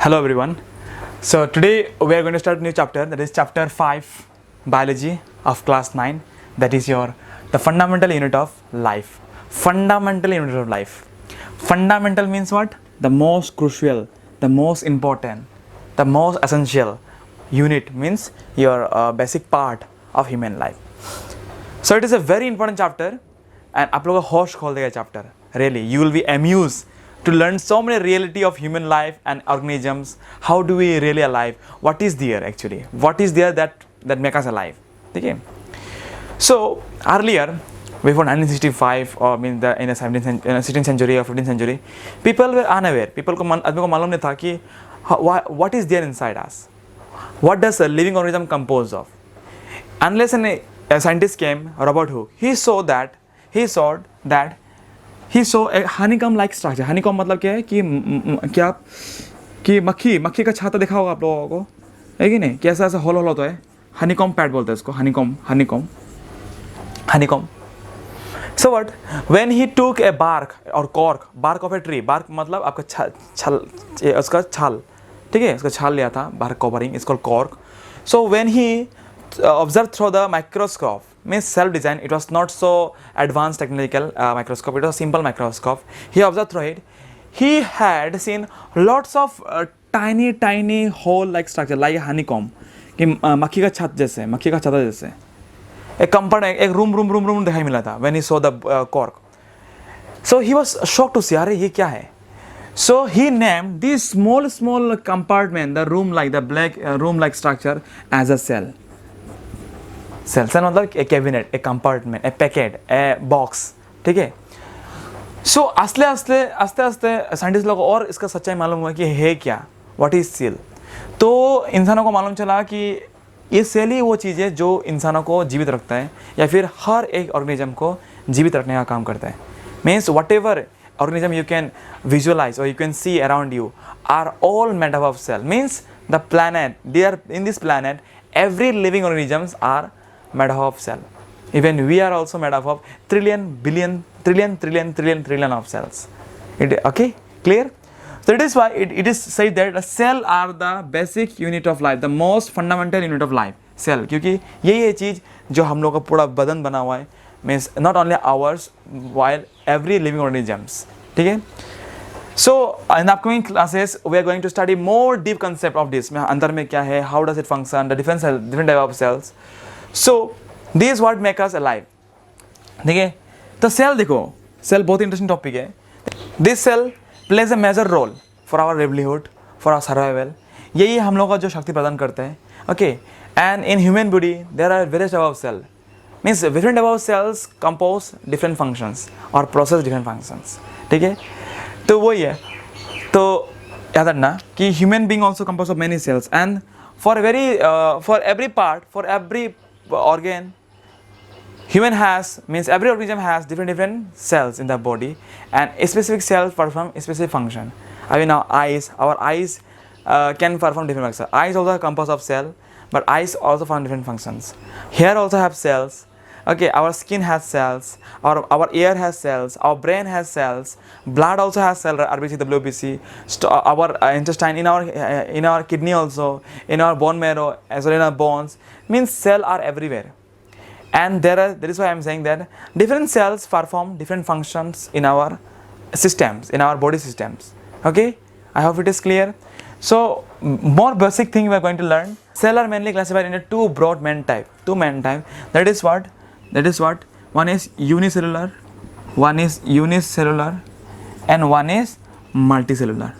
Hello everyone. So today we are going to start a new chapter, that is chapter 5 biology of class 9, that is your the fundamental unit of life. Fundamental unit of life. Fundamental means what? The most crucial, the most important, the most essential unit means your basic part of human life. So it is a very important chapter and आप लोग का होश खोल देगा chapter. Really, you will be amused to learn so many reality of human life and organisms. How do we really alive? What is there actually? What is there that make us alive? Okay. So earlier, before 1965 or in the 16th century or 15th century, people were unaware. People को आदमी को मालूम नहीं था कि what is there inside us? What does a living organism compose of? Unless a scientist came, Robert Hooke, he saw a honeycomb like structure. Honeycomb मतलब क्या है कि मक्खी का छाता देखा होगा आप लोगों को, है कि नहीं? कैसा ऐसा होल होता है, honeycomb pad बोलते हैं इसको, honeycomb. So what? When he took a bark of a tree, bark मतलब आपका उसका छाल, ठीक है, उसका छाल लिया था, bark covering is called cork. So when he observed through the microscope, means self-design, it was not so advanced technical microscope, it was simple microscope. He observed through it, he had seen lots of tiny hole like structure like a honeycomb, कि मक्खी का छाता जैसे एक compound, एक room दिखाई मिला था when he saw the cork. So he was shocked to see, अरे ये क्या है? So he named this small compartment, the room like the black room like structure, as a cell. Cell मतलब a cabinet, a compartment, a packet, a box, ठीक है. सो आस्ते scientist लोगों को और इसका सच्चाई मालूम हुआ कि है क्या, व्हाट इज सेल. तो इंसानों को मालूम चला कि ये सेल ही वो चीज़ है जो इंसानों को जीवित रखता है या फिर हर एक ऑर्गेनिज्म को जीवित रखने का काम करता है. Means whatever organism you can visualize और you can see around you are all made up of cell. Means the planet, they are in this planet, every living organisms are made up of cell. Even we are also made up of trillion of cells. Okay, clear? So it is why it is said that a cell are the basic unit of life, the most fundamental unit of life. Cell, क्योंकि यही है चीज़ जो हम लोग का पूरा बदन बना हुआ है. Means not only ours, while every living organisms. ठीक है? So in upcoming classes we are going to study more deep concept of this. अंदर में क्या है, how does it function, the different type of cells. So this is what make us alive. ठीक है. तो cell देखो, cell बहुत interesting topic है. This cell plays a major role for our livelihood, for our survival. यही हम लोग का जो शक्ति प्रदान करते हैं. Okay. And in human body there are various type of cell. Means different type of cells compose different functions और प्रोसेस डिफरेंट फंक्शंस. ठीक है. तो वही है. तो याद रखना कि human being also compose of many cells and for every part, for every organ, human has, means every organism has different cells in the body, and specific cells perform specific function. I mean, our eyes can perform different functions. Eyes also are composed of cell, but eyes also perform different functions. Hair also have cells. Okay, our skin has cells, our ear has cells, our brain has cells, blood also has cells, RBC, WBC, our intestine, in our kidney also, in our bone marrow, as well in our bones. Means cells are everywhere, and that is why I am saying that different cells perform different functions in our systems, in our body systems. Okay, I hope it is clear. So more basic thing we are going to learn. Cells are mainly classified into two main type. That is what one is unicellular, and one is multicellular.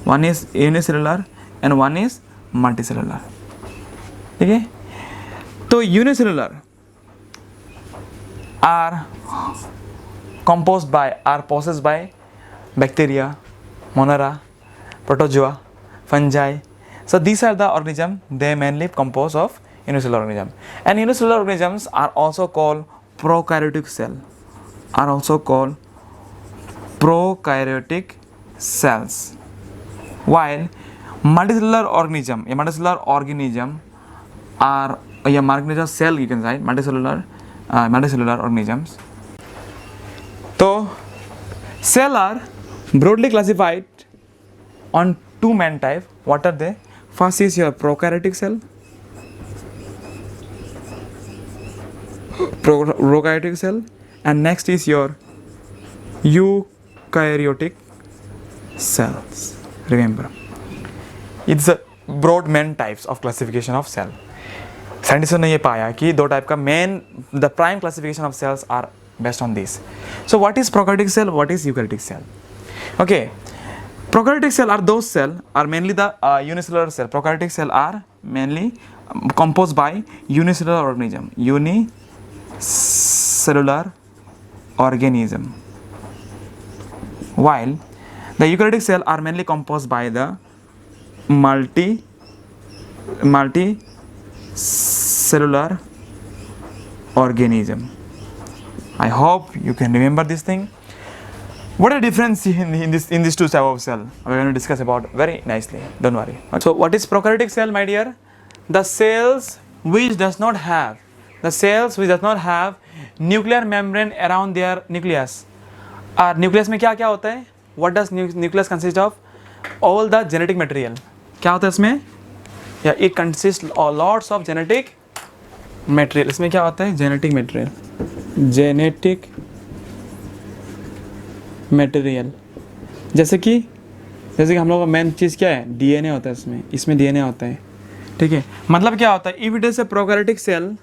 One is unicellular and one is multicellular. ठीक है. तो unicellular are possessed by bacteria, monera, protozoa, fungi. So these are the organisms, they mainly compose of unicellular organism. And unicellular organisms are also called prokaryotic cells. While multicellular organism are multicellular cell, you can say multicellular organisms. So cell are broadly classified on two main type. What are they? First is your prokaryotic cell. Prokaryotic cell, and next is your eukaryotic cells. Remember, it's a broad main types of classification of cell. साइंटिस्टों ने ये पाया कि दो type का main the prime classification of cells are based on this. So what is prokaryotic cell, what is eukaryotic cell? Okay, prokaryotic cell are those cell are mainly the unicellular cell. Prokaryotic cell are mainly composed by unicellular organism. Unicellular organism. While the eukaryotic cell are mainly composed by the multicellular organism. I hope you can remember this thing. What is the difference in these two types of cell? We are going to discuss about very nicely. Don't worry. So, what is prokaryotic cell, my dear? The cells which does not have nuclear membrane around their nucleus. और nucleus में क्या क्या होता है? What does nucleus consist of? All the genetic material. क्या होता है इसमें? Yeah, it consists of lots of genetic material. इसमें क्या होता है? Genetic material. जैसे कि हम लोग का मेन चीज़ क्या है? डीएनए होता है इसमें डीएनए होता है. ठीक है, मतलब क्या होता है? If it is a prokaryotic cell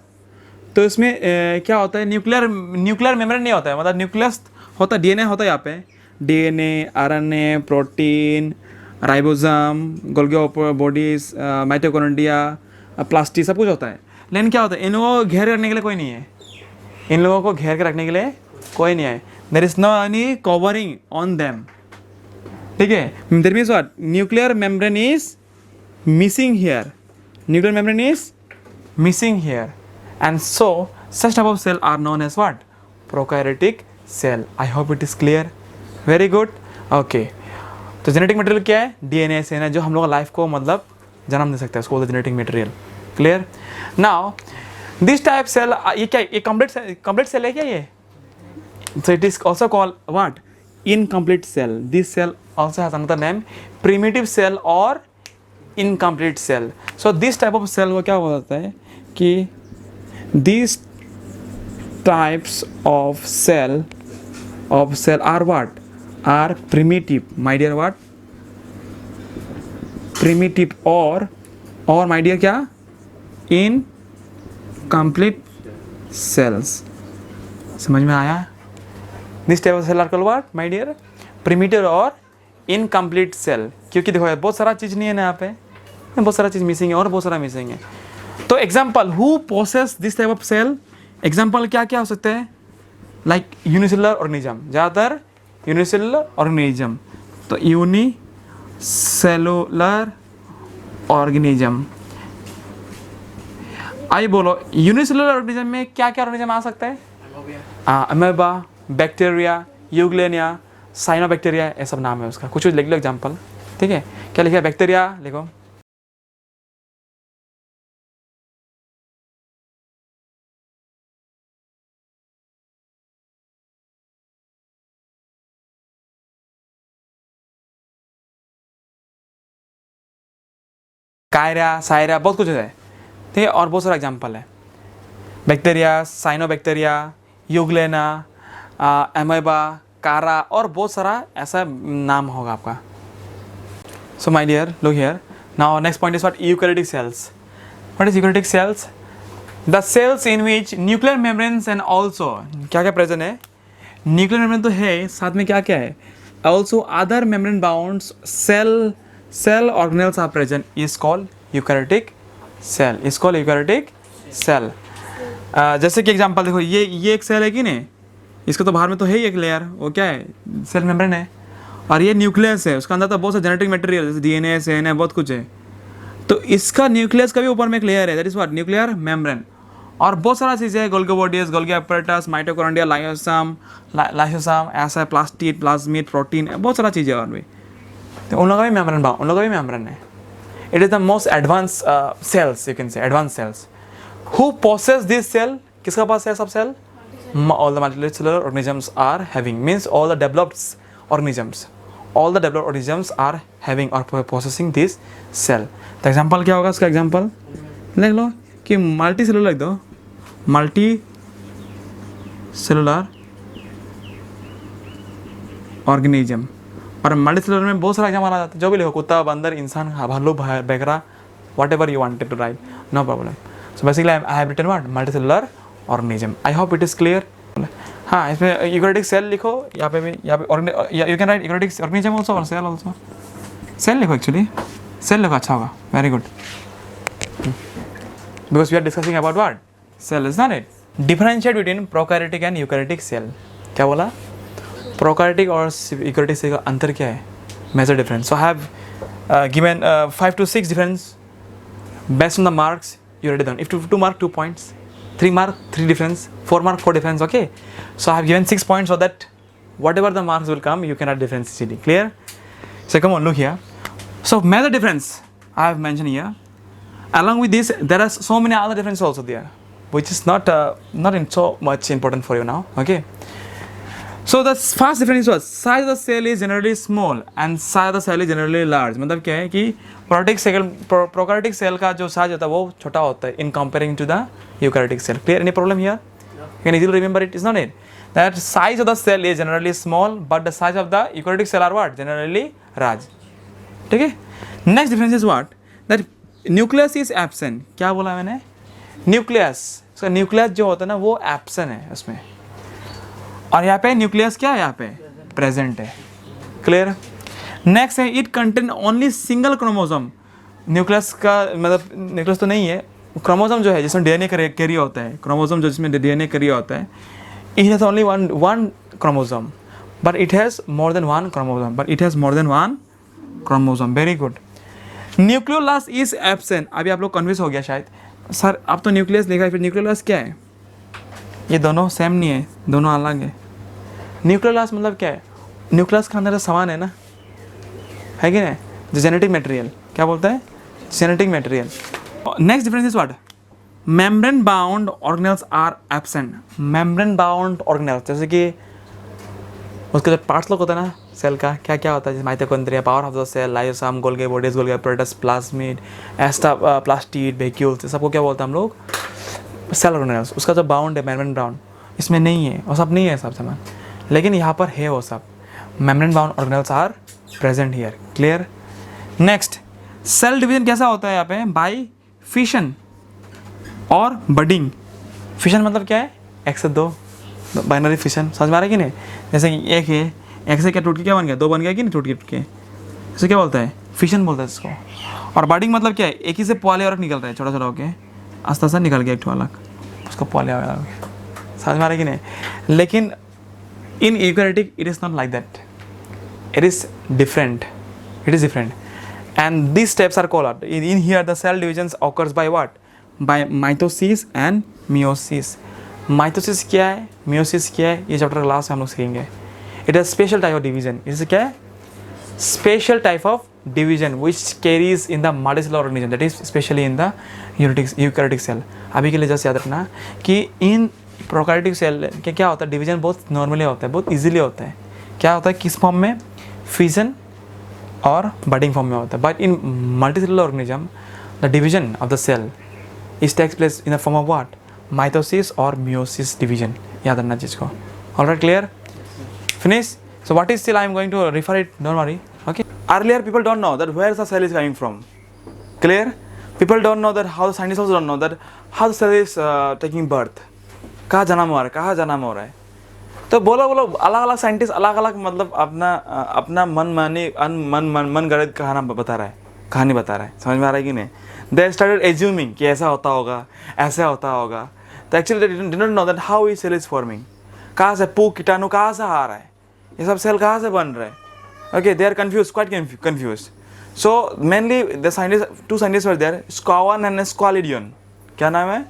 तो इसमें क्या होता है? न्यूक्लियर मेम्ब्रेन नहीं होता है. मतलब न्यूक्लियस होता है, डीएनए होता है यहाँ पे. DNA, RNA, protein, ribosome, Golgi bodies, mitochondria, plastid, सब कुछ होता है. लेकिन क्या होता है? इन लोगों को घेर रखने के लिए कोई नहीं है. There is no any covering on them. ठीक है, that means what? Nuclear membrane is missing here. And so such type of cell are known as what? Prokaryotic cell. I hope it is clear. Very good. Okay. तो genetic material क्या है? DNA से ना, जो हम लोग life को मतलब जन्म दे सकता है, उसको genetic material. Clear? Now this type cell, ये क्या? ये कंप्लीट सेल है क्या ये? So it is also called what? Incomplete cell. This cell also has another name, primitive cell or incomplete cell. So this type of cell को क्या होता है कि these types of cell are what? Are primitive. My dear what? Primitive or my dear क्या? Incomplete cells. समझ में आया? This type of cell are called what, my dear? Primitive or incomplete cell. क्योंकि देखो यार, बहुत सारा चीज़ नहीं है ना यहाँ पे, बहुत सारा चीज़ मिसिंग है और बहुत सारा मिसिंग है. तो example, who possess this type of cell? Example क्या क्या हो सकते हैं? लाइक यूनिसेलुलर ऑर्गेनिज्म, ज़्यादातर यूनिसेलुलर ऑर्गेनिज्म. तो यूनिसेलुलर ऑर्गेनिज्म, आइए बोलो, यूनिसेलुलर ऑर्गेनिज्म में क्या क्या ऑर्गेनिज्म आ सकता है? अमेबा, बैक्टीरिया, यूग्लेनिया, साइनोबैक्टीरिया, ये सब नाम है उसका. कुछ लिख लो एग्जाम्पल. ठीक है, क्या लिखा है? बैक्टीरिया लिखो. कायरा, सायरा, बहुत कुछ है. ठीक है, और बहुत सारा एग्जाम्पल है. बैक्टीरिया, साइनोबैक्टीरिया, यूग्लेना, एमेबा, कारा, और बहुत सारा ऐसा नाम होगा आपका. So my dear, look here. Now next point is what? Eukaryotic cells. What is eukaryotic cells? The cells in which nuclear membranes and also, क्या क्या प्रेजेंट है? न्यूक्लियर मेम्ब्रेन तो है, साथ में क्या क्या है? Also other membrane bounds cell organelles are present. Is called eukaryotic cell. जैसे कि एग्जांपल देखो, ये एक सेल है कि नहीं? इसका तो बाहर में तो है ही एक लेयर, वो क्या है? सेल मेम्ब्रेन है. और ये न्यूक्लियस है, उसका अंदर तो बहुत सा जेनेटिक मटेरियल, जैसे डीएनए, सीएनए, बहुत कुछ है. तो इसका न्यूक्लियस का भी ऊपर में एक लेयर है, that is what? Nuclear membrane. और बहुत सारा चीज़ें है, Golgi bodies, Golgi apparatus, mitochondria, lysosome, ऐसा प्लास्टिड, प्लाज्मिड, प्रोटीन, बहुत सारा चीज़ें और भी. तो उन लोगों का भी मेम्ब्रेन है. It is the most advance cells, you can say advance cells. Who possess this cell? किसका पास है सब cell? All the multicellular organisms are having, means all the developed organisms, all the developed organisms are having or possessing this cell. तो example क्या होगा इसका? Example लिख लो कि मल्टी सेलुलर लिख दो, मल्टी सेलुलर ऑर्गेनिज्म। और मल्टी सेलुलर में बहुत सारा एग्जाम्पल आ जाता है, जो भी लिखो, कुत्ता, बंदर, इंसान, भालू, बकरा, whatever you wanted to write, no problem. So basically I have written what? Multicellular organism. I hope it is clear. हाँ, इसमें यूकैरियोटिक सेल लिखो, यहाँ पे भी, यहाँ पे you can write eukaryotic organism also और सेल also. सेल लिखो, एक्चुअली सेल लिखो, अच्छा होगा, very good, because we are discussing about what? Cell, is not it? Differentiate between prokaryotic and eukaryotic cell. क्या बोला? Prokaryotic और eukaryotic cell का अंतर क्या है? Major difference. So I have given 5 to 6 difference based on the marks you already done. If 2 mark 2 points, 3 mark 3 difference, 4 mark 4 difference. Okay. So I have given 6 points so that whatever the marks will come, you cannot difference easily. Clear? So come on, look here. So major difference I have mentioned here. Along with this, there are so many other differences also there, which is not so much important for you now. Okay. So the first difference was size of the cell is generally small and size of the cell is generally large. मतलब क्या है कि prokaryotic cell का जो size होता है वो छोटा होता है in comparing to the eukaryotic cell. Clear? Any problem here? You can easily remember it, is not it? That size of the cell is generally small, but the size of the eukaryotic cell are what? Generally large. ठीक है? Next difference is what? That nucleus is absent. क्या बोला मैंने? Nucleus. So nucleus जो होता है ना वो absent है उसमें. और यहाँ पे न्यूक्लियस क्या है? यहाँ पे प्रेजेंट है. क्लियर? नेक्स्ट है it contain only single chromosome. Nucleus का मतलब न्यूक्लियस तो नहीं है, क्रोमोसोम जो है जिसमें डीएनए कैरियर होता है, क्रोमोसोम जो जिसमें डीएनए कैरियर होता है, it has only one chromosome, but it has more than one chromosome. Very good. Nucleolus is absent. अभी आप लोग कन्फ्यूज हो गया शायद, सर अब तो न्यूक्लियस लिखा है, फिर न्यूक्लियोलस क्या है? ये दोनों सेम नहीं है, दोनों अलग है. न्यूक्लियोलस मतलब क्या है? न्यूक्लियस का अंदर सामान है ना, है कि नहीं? जो जेनेटिक मटेरियल, क्या बोलता है? Genetic material. Next difference is what? Membrane bound organelles are absent. Membrane bound organelles जैसे कि उसके जो पार्ट्स लोग होता है ना सेल का, क्या क्या होता है? जैसे mitochondria, power of the cell, lysosome, Golgi, bodies Golgi, apparatus, plasmid, एस्टा प्लास्टिड, वैक्यूल्स, सबको क्या बोलते हैं हम लोग? Cell organelles. उसका जो बाउंड है मेम्ब्रेन बाउंड, इसमें नहीं है, वो सब नहीं है सब सामान, लेकिन यहाँ पर है वो सब. Membrane bound organelles are present here. Clear? Next, cell division कैसा होता है यहाँ पे? बाय फिशन और बडिंग. फिशन मतलब क्या है? एक से दो, बाइनरी फिशन. समझ में आ रहा है कि नहीं? जैसे कि एक है, एक से क्या टूट के क्या बन गया? दो बन गया कि नहीं टूट के? इसे क्या बोलता है? फिशन बोलता है इसको. और बडिंग मतलब क्या है? एक ही से पॉली और निकल रहा है, छोटा छोटा होके आस्ता आस्ता निकल गया एक ठो अलग, उसको पॉली अलग. समझ में आ रहा है कि नहीं? लेकिन in eukaryotic it is not like that. It is different. And these steps are called in here the cell divisions occurs by what? By mitosis and meiosis. Mitosis क्या है? meiosis क्या है? ये चैप्टर क्लास में हम लोग सीखेंगे. It is special type of division. इसे क्या है? Special type of division which carries in the multicellular organism, that is especially in the eukaryotic cell. अभी के लिए जस्ट याद रखना कि in प्रोकैरियोटिक सेल के क्या होता है? डिवीजन बहुत नॉर्मली होता है, बहुत इजीली होता है. क्या होता है? किस फॉर्म में? फिजन और बडिंग फॉर्म में होता है. But in multicellular organism the division of the cell is takes place in the form of what? Mitosis और मियोसिस डिवीजन. याद रखना चीज़ को. Alright, clear? Finish. So what is cell? I am going to refer it, don't worry. Okay. Earlier people don't know that where the cell is coming from. Clear? People don't know that how the scientist also don't know that how the cell is taking birth. कहाँ जन्म हो रहा है, तो बोलो अलग अलग scientist अलग अलग मतलब अपना मन गढ़ंत कहानी बता रहा है. समझ में आ रहा है कि नहीं? दे स्टार्टेड एज्यूमिंग कि ऐसा होता होगा, ऐसा होता होगा. तो actually they did not know that how is cell is forming. कहाँ से कीटाणु कहाँ से आ रहा है, ये सब सेल कहाँ से बन रहा है. Okay, they are confuse, quite confuse. So mainly the scientist, 2 scientist were there, Schwann and Schleiden. क्या नाम है?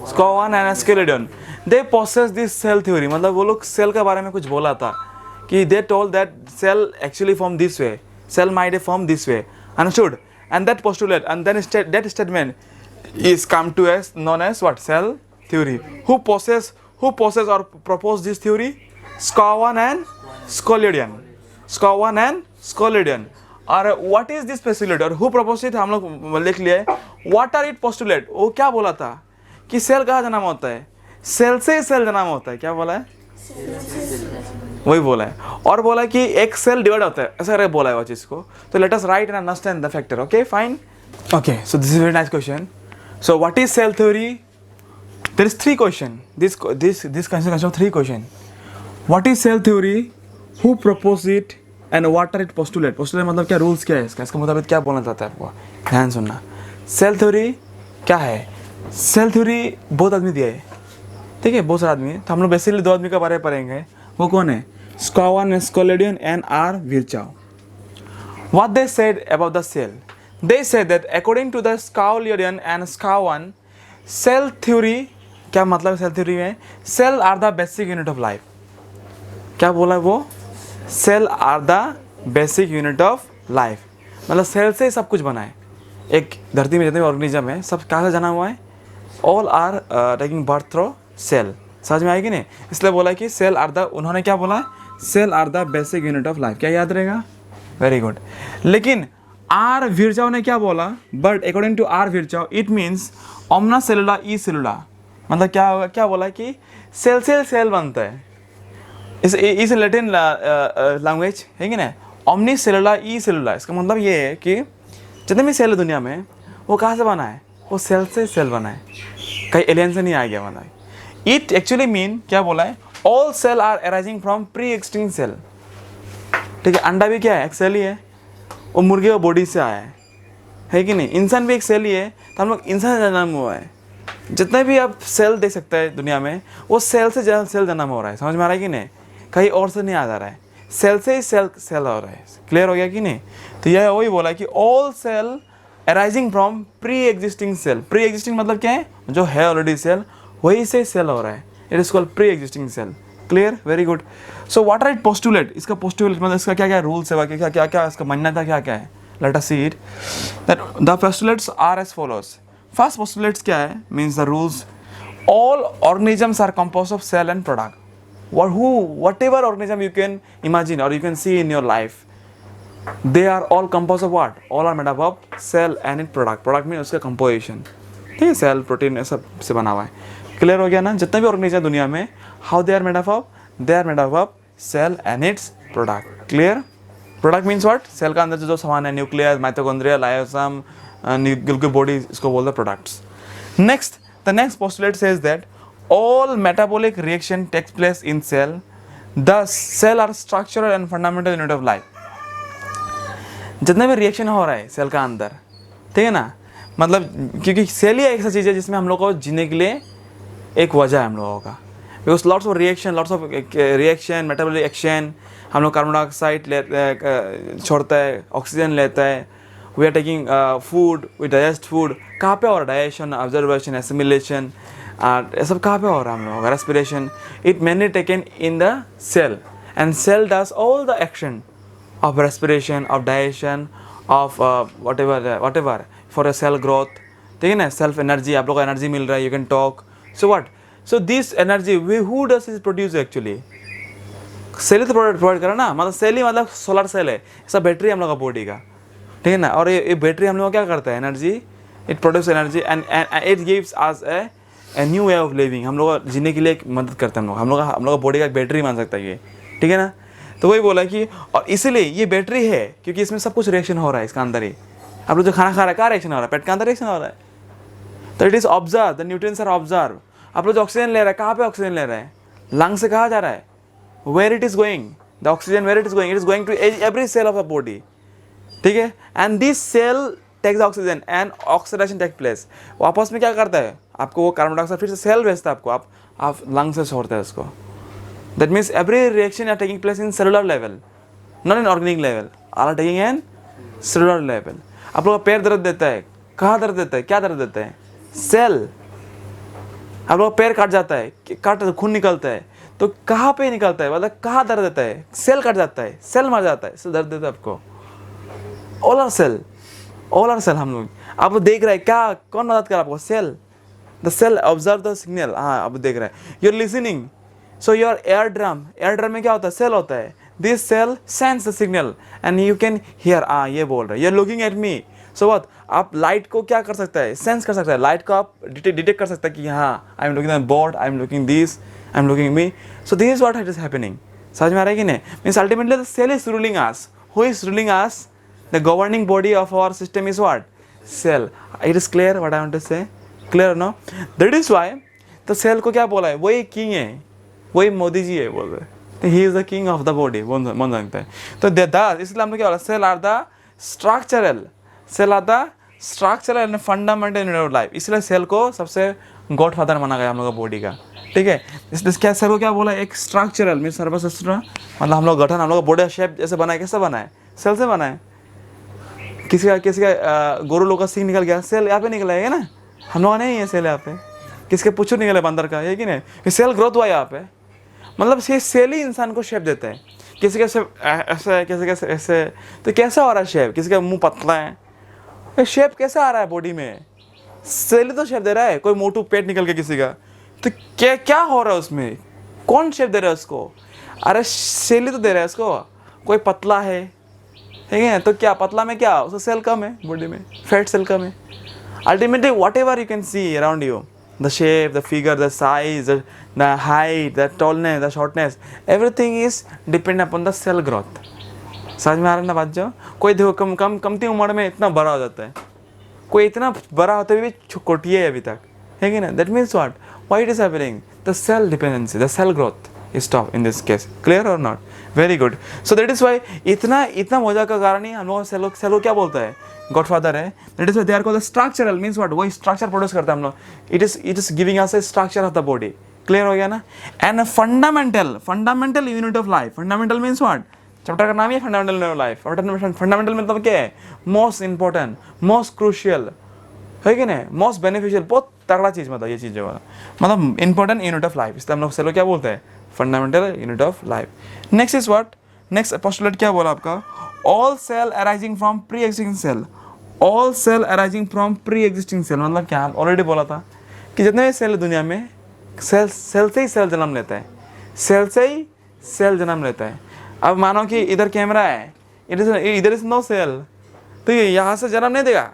Schwann and Schleiden. They possess this cell theory. मतलब वो लोग सेल के बारे में कुछ बोला था कि they told that cell actually form this way, cell might form this way. Understood? And that postulate and then that statement is come to as known as what? Cell theory. Who possess or propose this theory? Schwann and Scolarian. SCO1 and Schleiden. और what is this postulate और who propose it हम लोग लिख लिए। What are it postulate, वो क्या बोला था कि सेल कहाँ जन्म होता है, सेल से सेल जन्म होता है, क्या बोला है, वही बोला है। और बोला कि एक सेल डिवाइड होता है, ऐसा करके बोला है वो चीज को। तो let us write and understand the factor. Okay fine, okay so this is very nice question. So what is cell theory, there is 3 question, this consist of 3 question. What is cell theory, who propose it and what are it postulate. Postulate मतलब क्या, rules क्या है इसका, इसका मुताबिक क्या बोलना चाहता है आपको, ध्यान सुनना। सेल थ्योरी क्या है, सेल थ्योरी बहुत आदमी दिया है, ठीक है, बहुत सारे आदमी है। तो हम लोग बेसिकली 2 आदमी के बारे में पढ़ेंगे। वो कौन है, SCO1 Schleiden and R Virchow. What they said about the cell, they said that according to the Scaolian and SCO1 cell theory, क्या मतलब सेल थ्योरी में, cell are the basic unit of life. क्या बोला वो, cell are the basic unit of life, मतलब cell से सब कुछ बना है। एक धरती में जितने भी ऑर्गेनिज्म है सब कहाँ से जना हुआ है, all are taking birth through cell. समझ में आएगी नहीं, इसलिए बोला कि सेल आर द, उन्होंने क्या बोला, cell are the basic unit of life. क्या याद रहेगा, वेरी गुड। लेकिन आर विर्चाउ ने क्या बोला, but according to R Virchow it means omnis cellula e cellula, मतलब क्या होगा, क्या बोला कि सेल से सेल बनता है। इस लैटिन लैंग्वेज है कि ना, ओमनी सेलुला ई सेलुला, इसका मतलब ये है कि जितने भी सेल है दुनिया में वो कहाँ से बना है, वो सेल से सेल बना है, कहीं एलियन से नहीं आ गया बना है। इट एक्चुअली मीन क्या बोला है, all cell are arising from pre extinct cell, ठीक है। अंडा भी क्या है, एक सेल ही है, वो मुर्गे और बॉडी से आया है कि नहीं। इंसान भी एक सेल ही है, तो हम लोग इंसान से जन्म हुआ है। जितने भी आप सेल देख सकते हैं दुनिया में, वो सेल से सेल जन्म हो रहा है। समझ में आ रहा है कि नहीं, कहीं और से नहीं आ जा रहा है, सेल से ही सेल हो रहा है। क्लियर हो गया कि नहीं। तो यह वही बोला कि all cell arising from pre existing cell. Pre existing मतलब क्या है, जो है ऑलरेडी सेल, वही से सेल हो रहा है, it is called pre existing cell. Clear, very good. So what are it postulate, इसका पोस्टुलेट मतलब इसका क्या क्या रूल्स है, क्या क्या क्या इसका मान्यता क्या क्या है। Let us see it, that the postulates are as follows. First postulates क्या है, means the rules, all organisms are composed of cell and product. Whatever organism you can imagine or you can see in your life, they are all composed of what? All are made up of cell and its product. Product means उसका composition, ठीक है, cell protein सब से बना हुआ है। Clear हो गया ना। जितने भी ऑर्गेनिज्म दुनिया में, how they are made up of, they are made up of cell and its product. Clear, product means what, cell का अंदर जो सामान है, nucleus, mitochondria, lysosome, nuclear body, इसको बोलते हैं products. Next, the next postulate says that all metabolic reaction takes place in cell, thus cell are structural and fundamental unit of life। जितने भी रिएक्शन हो रहा है सेल का अंदर, ठीक है ना, मतलब क्योंकि सेल ही एक ऐसा चीज़ है जिसमें हम लोग को जीने के लिए एक वजह है हम लोगों का। Because lots of reaction metabolic action, हम लोग कार्बन डाइऑक्साइड छोड़ता है, ऑक्सीजन लेता है, we are taking food, we digest food. कहाँ पे हो रहा है डाइजेशन, ऑब्जर्वेशन, एसिमिलेशन, ये सब कहाँ पे हो रहा है हम लोगों का, respiration. It mainly taken in the cell and cell does all the action of respiration, of digestion, of whatever for a cell growth, ठीक है ना। सेल्फ एनर्जी, आप लोग को एनर्जी मिल रहा है, you can talk. So what, so this energy who does is produce actually, cell ही तो प्रोवाइड करा ना, मतलब सेल ही मतलब सोलर सेल है, ऐसा बैटरी हम लोग का बॉडी का, ठीक है ना। और ये बैटरी हम लोग क्या करता है, energy, it produce energy and it gives us a new way of living. हम लोग जीने के लिए मदद करते हैं हम लोग का बॉडी का बैटरी मान सकता है ये, ठीक है ना। तो वही बोला कि, और इसीलिए ये बैटरी है क्योंकि इसमें सब कुछ रिएक्शन हो रहा है इसका अंदर ही। आप लोग जो खाना खा रहा है, क्या रिएक्शन हो रहा है, पेट के अंदर रिएक्शन हो रहा है। तो it is observe, the nutrients are observe. आप लोग जो ऑक्सीजन ले रहा है, कहाँ पे ऑक्सीजन ले रहा है, लंग से कहाँ जा रहा है, where it is going, the oxygen where it is going to every cell of the body, ठीक है। And this cell takes oxygen and oxidation take place. वापस में क्या करता है, आपको वो कार्बन डाइऑक्साइड फिर से सेल भेजता है आपको, आप लंग से छोड़ते हैं उसको। That means every reaction are taking place in cellular level, not in organic level, are taking in cellular level. आप लोग का पैर दर्द देता है, कहाँ दर्द देता है, क्या दर्द देता है, सेल। आप लोग का पैर काट जाता है, काट खून निकलता है, तो कहाँ पे निकलता है, मतलब कहाँ दर्द देता है, सेल कट जाता है, सेल मर जाता है, सेल दर्द देता है आपको। ऑल आर सेल हम लोग, आप लोग देख रहे हैं क्या, कौन मदद कर रहा है आपको, cell. The cell observe the signal, हाँ आप देख रहे हैं, you are listening, so your ear drum में क्या होता है, सेल होता है, this cell sends the signal and you can hear ये बोल रहा है, you're looking at me. So what? आप लाइट को क्या कर सकता है, सेंस कर सकता है, लाइट को आप डिटेक्ट कर सकता है कि हाँ I am looking at board, I am looking this, I am looking me. So this is what it is happening. समझ में आ रहा है कि नहीं? Means ultimately the cell is ruling us. Who is ruling us? The governing body of our system is what? Cell. It is clear what I want to say? Clear no? That is why तो cell को क्या बोला है, वही king है, वही मोदी जी है बोल रहे, he is the king of the body बोल सकते हैं. तो दैट इसलिए हमने क्या बोला, cell are the structural, cell are the structural and fundamental unit of life. इसलिए सेल को सबसे गॉड फादर माना गया हम लोग का बॉडी का. ठीक है, इसलिए क्या सेल को क्या बोला, एक स्ट्रक्चरल मीन सर्वशस्त्र, मतलब हम लोग गठन, हम लोग का बॉडी शेप जैसे बना है, कैसे बना है, सेल से बना है. किसी का गोरू लोग का सींग निकल गया, सेल यहाँ पे निकला है ना, हम लोग नहीं है सेल यहाँ पे. किसके पुच्छर निकले बंदर का, है कि नहीं, सेल ग्रोथ हुआ यहाँ पे. मतलब ये सेल ही इंसान को शेप देता है. किसी का शेप ऐसा है, किसी का ऐसे, तो कैसा हो रहा है शेप, किसी का मुंह पतला है, शेप कैसे आ रहा है बॉडी में, सेल तो शेप दे रहा है. कोई मोटू पेट निकल के किसी का, तो क्या क्या हो रहा है उसमें, कौन शेप दे रहा है उसको? अरे सेल ही तो दे रहा है उसको. कोई पतला है, ठीक है, तो क्या पतला में क्या, उसका सेल कम है बॉडी में, फैट सेल कम है. Ultimately what ever you can see around you, the shape, the figure, the size, the height, the tallness, the shortness, everything is depend upon the cell growth. समझ में आ रहा है ना बात? जो कोई देखो कमती उम्र में इतना बड़ा हो जाता है, कोई इतना बड़ा होते हुए भी कोटिया है अभी तक, है कि ना? That means what, why it is happening, the cell dependency, the cell growth is stop in this case. Clear or not? Very good. So that is why इतना मजा का कारण ही हम लोग सेल को क्या बोलता है, गॉडफादर है. That is why they are called the structural, means what, वही स्ट्रक्चर प्रोड्यूस करता है हम लोग. It is giving us A structure of the body. Clear हो गया ना? And fundamental unit of life. Fundamental means what, chapter का नाम ही है fundamental unit of life. Fundamental मतलब क्या है, मोस्ट इंपॉर्टेंट, मोस्ट क्रूशियल, है कि नहीं, मोस्ट बेनिफिशियल, बहुत तगड़ा चीज़, मतलब ये चीज़ जो है मतलब इंपॉर्टेंट यूनिट ऑफ लाइफ. इसलिए हम लोग सेल को क्या बोलते हैं, fundamental unit of life. Next is what, next postulate क्या बोला आपका, all cell arising from pre existing cell. All cell arising from pre existing cell मतलब क्या, ऑलरेडी बोला था कि जितने भी सेल है दुनिया में, सेल से ही सेल जन्म लेता है, सेल से ही सेल जन्म लेता है. अब मानो कि इधर कैमरा है, इधर इज नो सेल, तो ये यहाँ से जन्म नहीं देगा,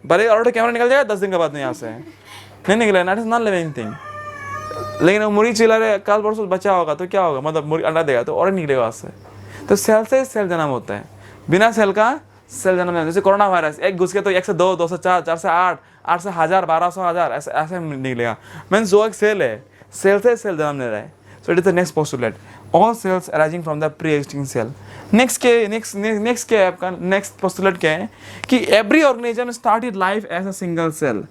भले ऑलरेडी कैमरा निकल जाएगा 10 दिन के बाद में, यहाँ से नहीं निकलेगा, not is not living thing. लेकिन वो मुर्गी चिल्ला रहे, कल परसों बच्चा होगा तो क्या होगा, मतलब मुर्गी अंडा देगा तो और निकलेगा उससे. तो सेल से सेल जन्म होता है, बिना सेल का सेल जन्म नहीं. जैसे कोरोना वायरस, एक घुस के तो 1 से 2, 2 से 4, 4 से 8, 8 से 1000, 1200, 1000 ऐसे निकलेगा. मीन्स जो एक सेल है, सेल से सेल जन्म ले रहा है. So it is the next postulate, all cells arising from the pre existing cell. Next क्या है आपका, नेक्स्ट पोस्टुलेट क्या है कि every organism started life as a single cell.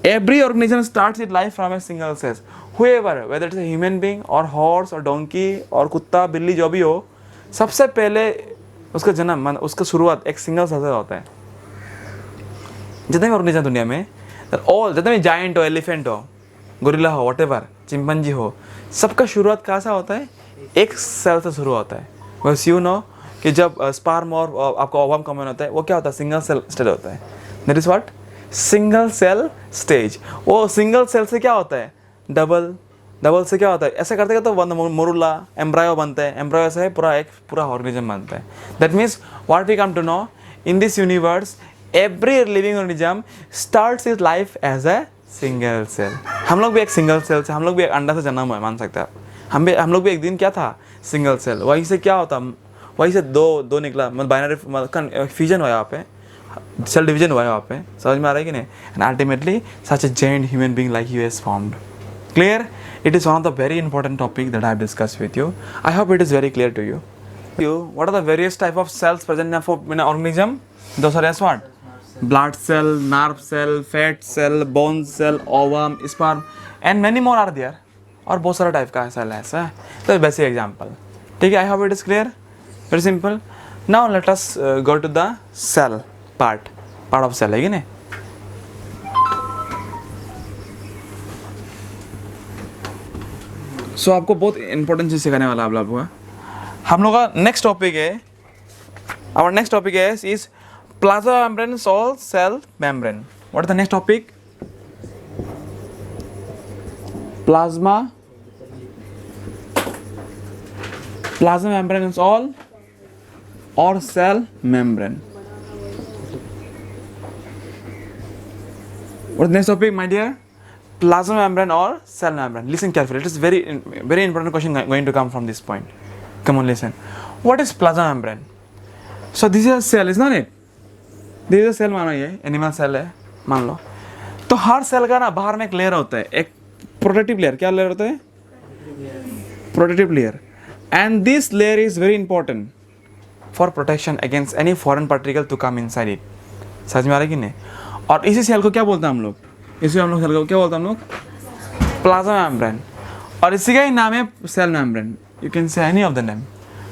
Every organism starts its life from a single cell. Whoever, whether it's a human being or horse or donkey और कुत्ता बिल्ली जो भी हो, सबसे पहले उसका जन्म, उसका शुरुआत एक सिंगल सेल से होता है. जितने भी ऑर्गेनिज्म दुनिया में, ऑल जितने भी जायंट हो, एलिफेंट हो, गोरिल्ला हो, व्हाटएवर, चिंपैंजी हो, सबका शुरुआत कहाँ से होता है, एक सेल से शुरू होता है. बस यू नो कि जब स्पर्म और आपका ओवम कॉमन होता है, वो क्या होता है, सिंगल सेल स्टेज होता है. That is what, single cell stage. वो सिंगल सेल से क्या होता है, डबल से क्या होता है, ऐसे करते तो मोरुला एम्ब्रायो बनता है, एम्ब्रायो से पूरा ऑर्गेनिज्म बनता है. That means what we come to know in this universe, every living organism starts is life as a single cell. हम लोग भी एक सिंगल सेल से, हम लोग भी एक अंडा से जन्म हुआ, मान सकते हैं आप. हम लोग भी एक दिन क्या था, सिंगल सेल. वहीं से क्या होता, वहीं से दो निकला, मतलब बाइनरी फ्यूजन हुआ यहाँ पे, सेल डिवीजन हुआ है वहाँ पे. समझ में आ रहा है कि नहीं? And ultimately such a giant human being like you is formed. Clear? It is one of the very important topic that I have discussed with you. I hope it is very clear to you. What are the various type of cells present in an organism? Those are as what? Blood cell, nerve cell, fat cell, bone cell, ovum, sperm, and many more are there. और बहुत सारा type का cell है ऐसा. तो basic example. ठीक है, I hope it is clear. Very simple. Now let us go to the cell part of cell, है कि नहीं? सो आपको बहुत इंपॉर्टेंट चीज सिखाने वाला आप लोगों का. हम लोग का नेक्स्ट टॉपिक है, our next topic is plasma membrane और cell membrane. What is the next topic? Plasma plasma membrane is all or cell membrane. What is the next topic, my dear? Plasma membrane or cell membrane. Listen carefully. It is very important question going to come from this point. Come on, listen. What is plasma membrane? So this is a cell, is not it? This is a cell, मानो ये animal cell है, मान लो. तो हर cell का ना बाहर में एक लेयर होता है, एक प्रोटेक्टिव लेयर. क्या लेयर होता है? Protective layer. And this layer is very important for protection against any foreign particle to come inside it. समझ में आ रहा है कि नहीं? और इसी सेल को क्या बोलते हैं हम लोग? इसी हम लोग सेल को क्या बोलते हैं हम लोग? Plasma membrane. और इसी का ही नाम है cell membrane. You can say any of the name.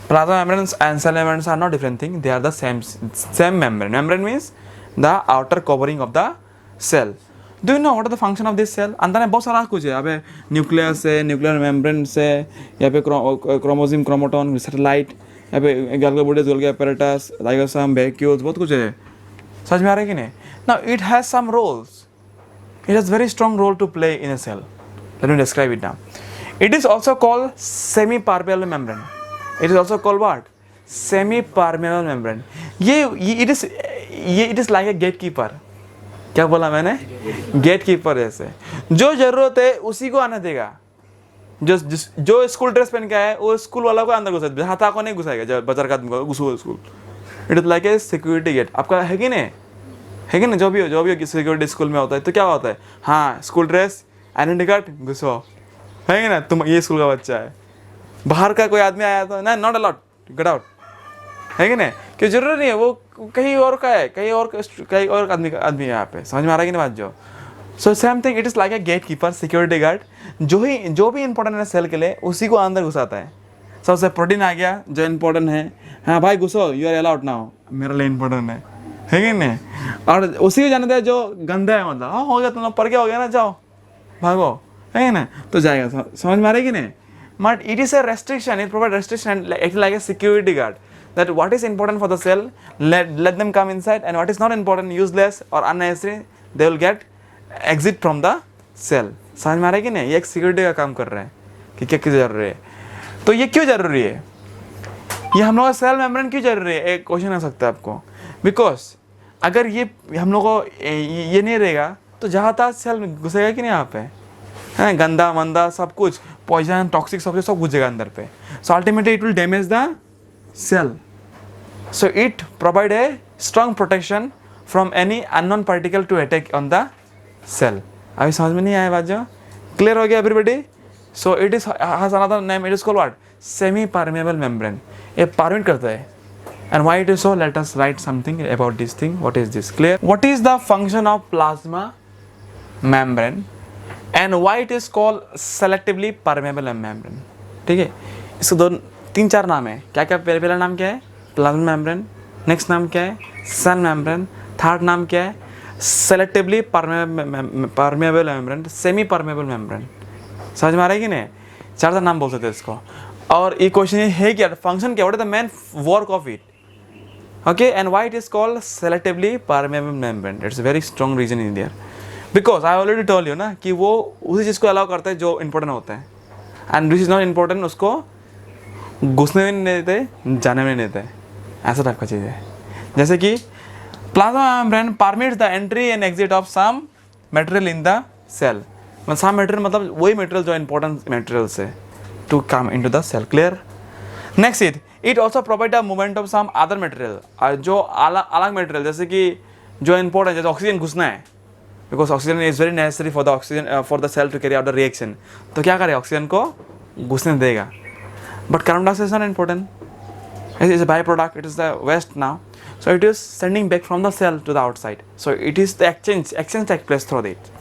Plasma membranes and cell membranes are not different thing. They are the same membrane. Membrane means the outer covering of the cell. Do you know what is the function of this cell? अंदर में बहुत सारा कुछ है. यहाँ पे nucleus है, nuclear membrane है, यहाँ पे क्रोमोसोम, क्रोमोटोन, सैटेलाइट, यहाँ पे Golgi bodies, Golgi apparatus, ribosome, vacuoles, बहुत कुछ है. समझ में आ रहा है कि नहीं? Now it has some roles. It has very strong role to play in a cell. Let me describe it now. It is also called semi-permeable membrane. It is also called what? Semi-permeable membrane. it is like a gatekeeper. क्या बोला मैंने? Gatekeeper जैसे. जो जरूरत है उसी को आने देगा. जो स्कूल ड्रेस पहन के आया है वो स्कूल वाला को अंदर घुसा, हाथा को नहीं घुसाएगा. जब बच्चा का घुसो school. It is like a security gate. आपका है कि नहीं? है कि नहीं? जो भी हो सिक्योरिटी स्कूल में होता है तो क्या होता है? हाँ, स्कूल ड्रेस, आइडेंटिटी कार्ड, घुसो. है कि ना? तुम ये स्कूल का बच्चा है. बाहर का कोई आदमी आया तो ना, नॉट अलाउड, गेट आउट. है कि नहीं? क्यों जरूरी नहीं है, वो कहीं और का है, कहीं और आदमी है यहाँ पे. समझ में आ रहा है कि नहीं बात जो? So same thing, it is like a gate keeper, security guard. जो भी इंपॉर्टेंट है सेल के लिए उसी को अंदर घुसाता है. सबसे प्रोटीन आ गया जो इंपॉर्टेंट है, हाँ भाई घुसो, यू आर अलाउड नाउ, मेरे लिए इंपॉर्टेंट है कि नहीं? और उसी को जाने दे जो गंदा है, मतलब हाँ हो गया, तुम लोग पढ़ के हो गया ना, जाओ भागो, है ना, तो जाएगा. समझ में आ रहा है कि नहीं? But it is a restriction, it provides restriction, like a security guard, that what is important for the cell, let them come inside, and what is not important, useless or unnecessary, they will get exit from the cell. समझ में आ रहा है कि नहीं? ये एक security का काम कर रहा है कि क्या क्यों जरूरी है. तो ये क्यों जरूरी है? ये हम लोग का सेल मेम्ब्रेन क्यों जरूरी है? एक क्वेश्चन आ सकता है आपको. बिकॉज अगर ये हम लोग को ये नहीं रहेगा तो जहाँ तक सेल घुसेगा कि नहीं यहाँ पे, है गंदा मंदा सब कुछ, पॉइजन, टॉक्सिक सब घुसेगा अंदर पे. So ultimately it will damage the cell. So it provide a strong protection from any unknown particle to attack on the cell. अभी समझ में नहीं आया बात जो? क्लियर हो गया everybody? So it is has another name, it is called what? Semi permeable membrane. ये परमिट करता है. And why it is so? Let us write something about this thing. What is this? Clear? What is the function of plasma membrane and why it is called selectively permeable membrane? ठीक है, इसके दो 3-4 नाम है. क्या क्या? पहला नाम क्या है? Plasma membrane. नेक्स्ट नाम क्या है? Cell membrane. थर्ड नाम क्या है? Selectively permeable membrane, semi permeable membrane. समझ में आ रहा है कि नहीं? 4 नाम बोल सकते हैं इसको. और ये क्वेश्चन है क्या? फंक्शन क्या? What is the main work of it? Okay, and why it is called selectively permeable membrane? It's a very strong reason in there. Because I already told you ना कि वो उसी चीज़ को अलाउ करता है जो important होता है, and which is not important उसको घुसने में नहीं देते, जाने में नहीं देते. ऐसा टाइप का चीज़ है. जैसे कि plasma membrane permits the entry and exit of some material in the cell. मतलब some material मतलब वही material जो important materials है to come into the cell. Clear? Next it also provide a movement of some other material. जो अलग material जैसे कि जो important जैसे ऑक्सीजन घुसना है, because oxygen is very necessary for the oxygen for the cell to carry out the reaction. तो क्या करे? ऑक्सीजन को घुसने देगा. But carbon dioxide is not important. It is a byproduct. It is the waste now. So it is sending back from the cell to the outside. So it is the exchange takes place through it,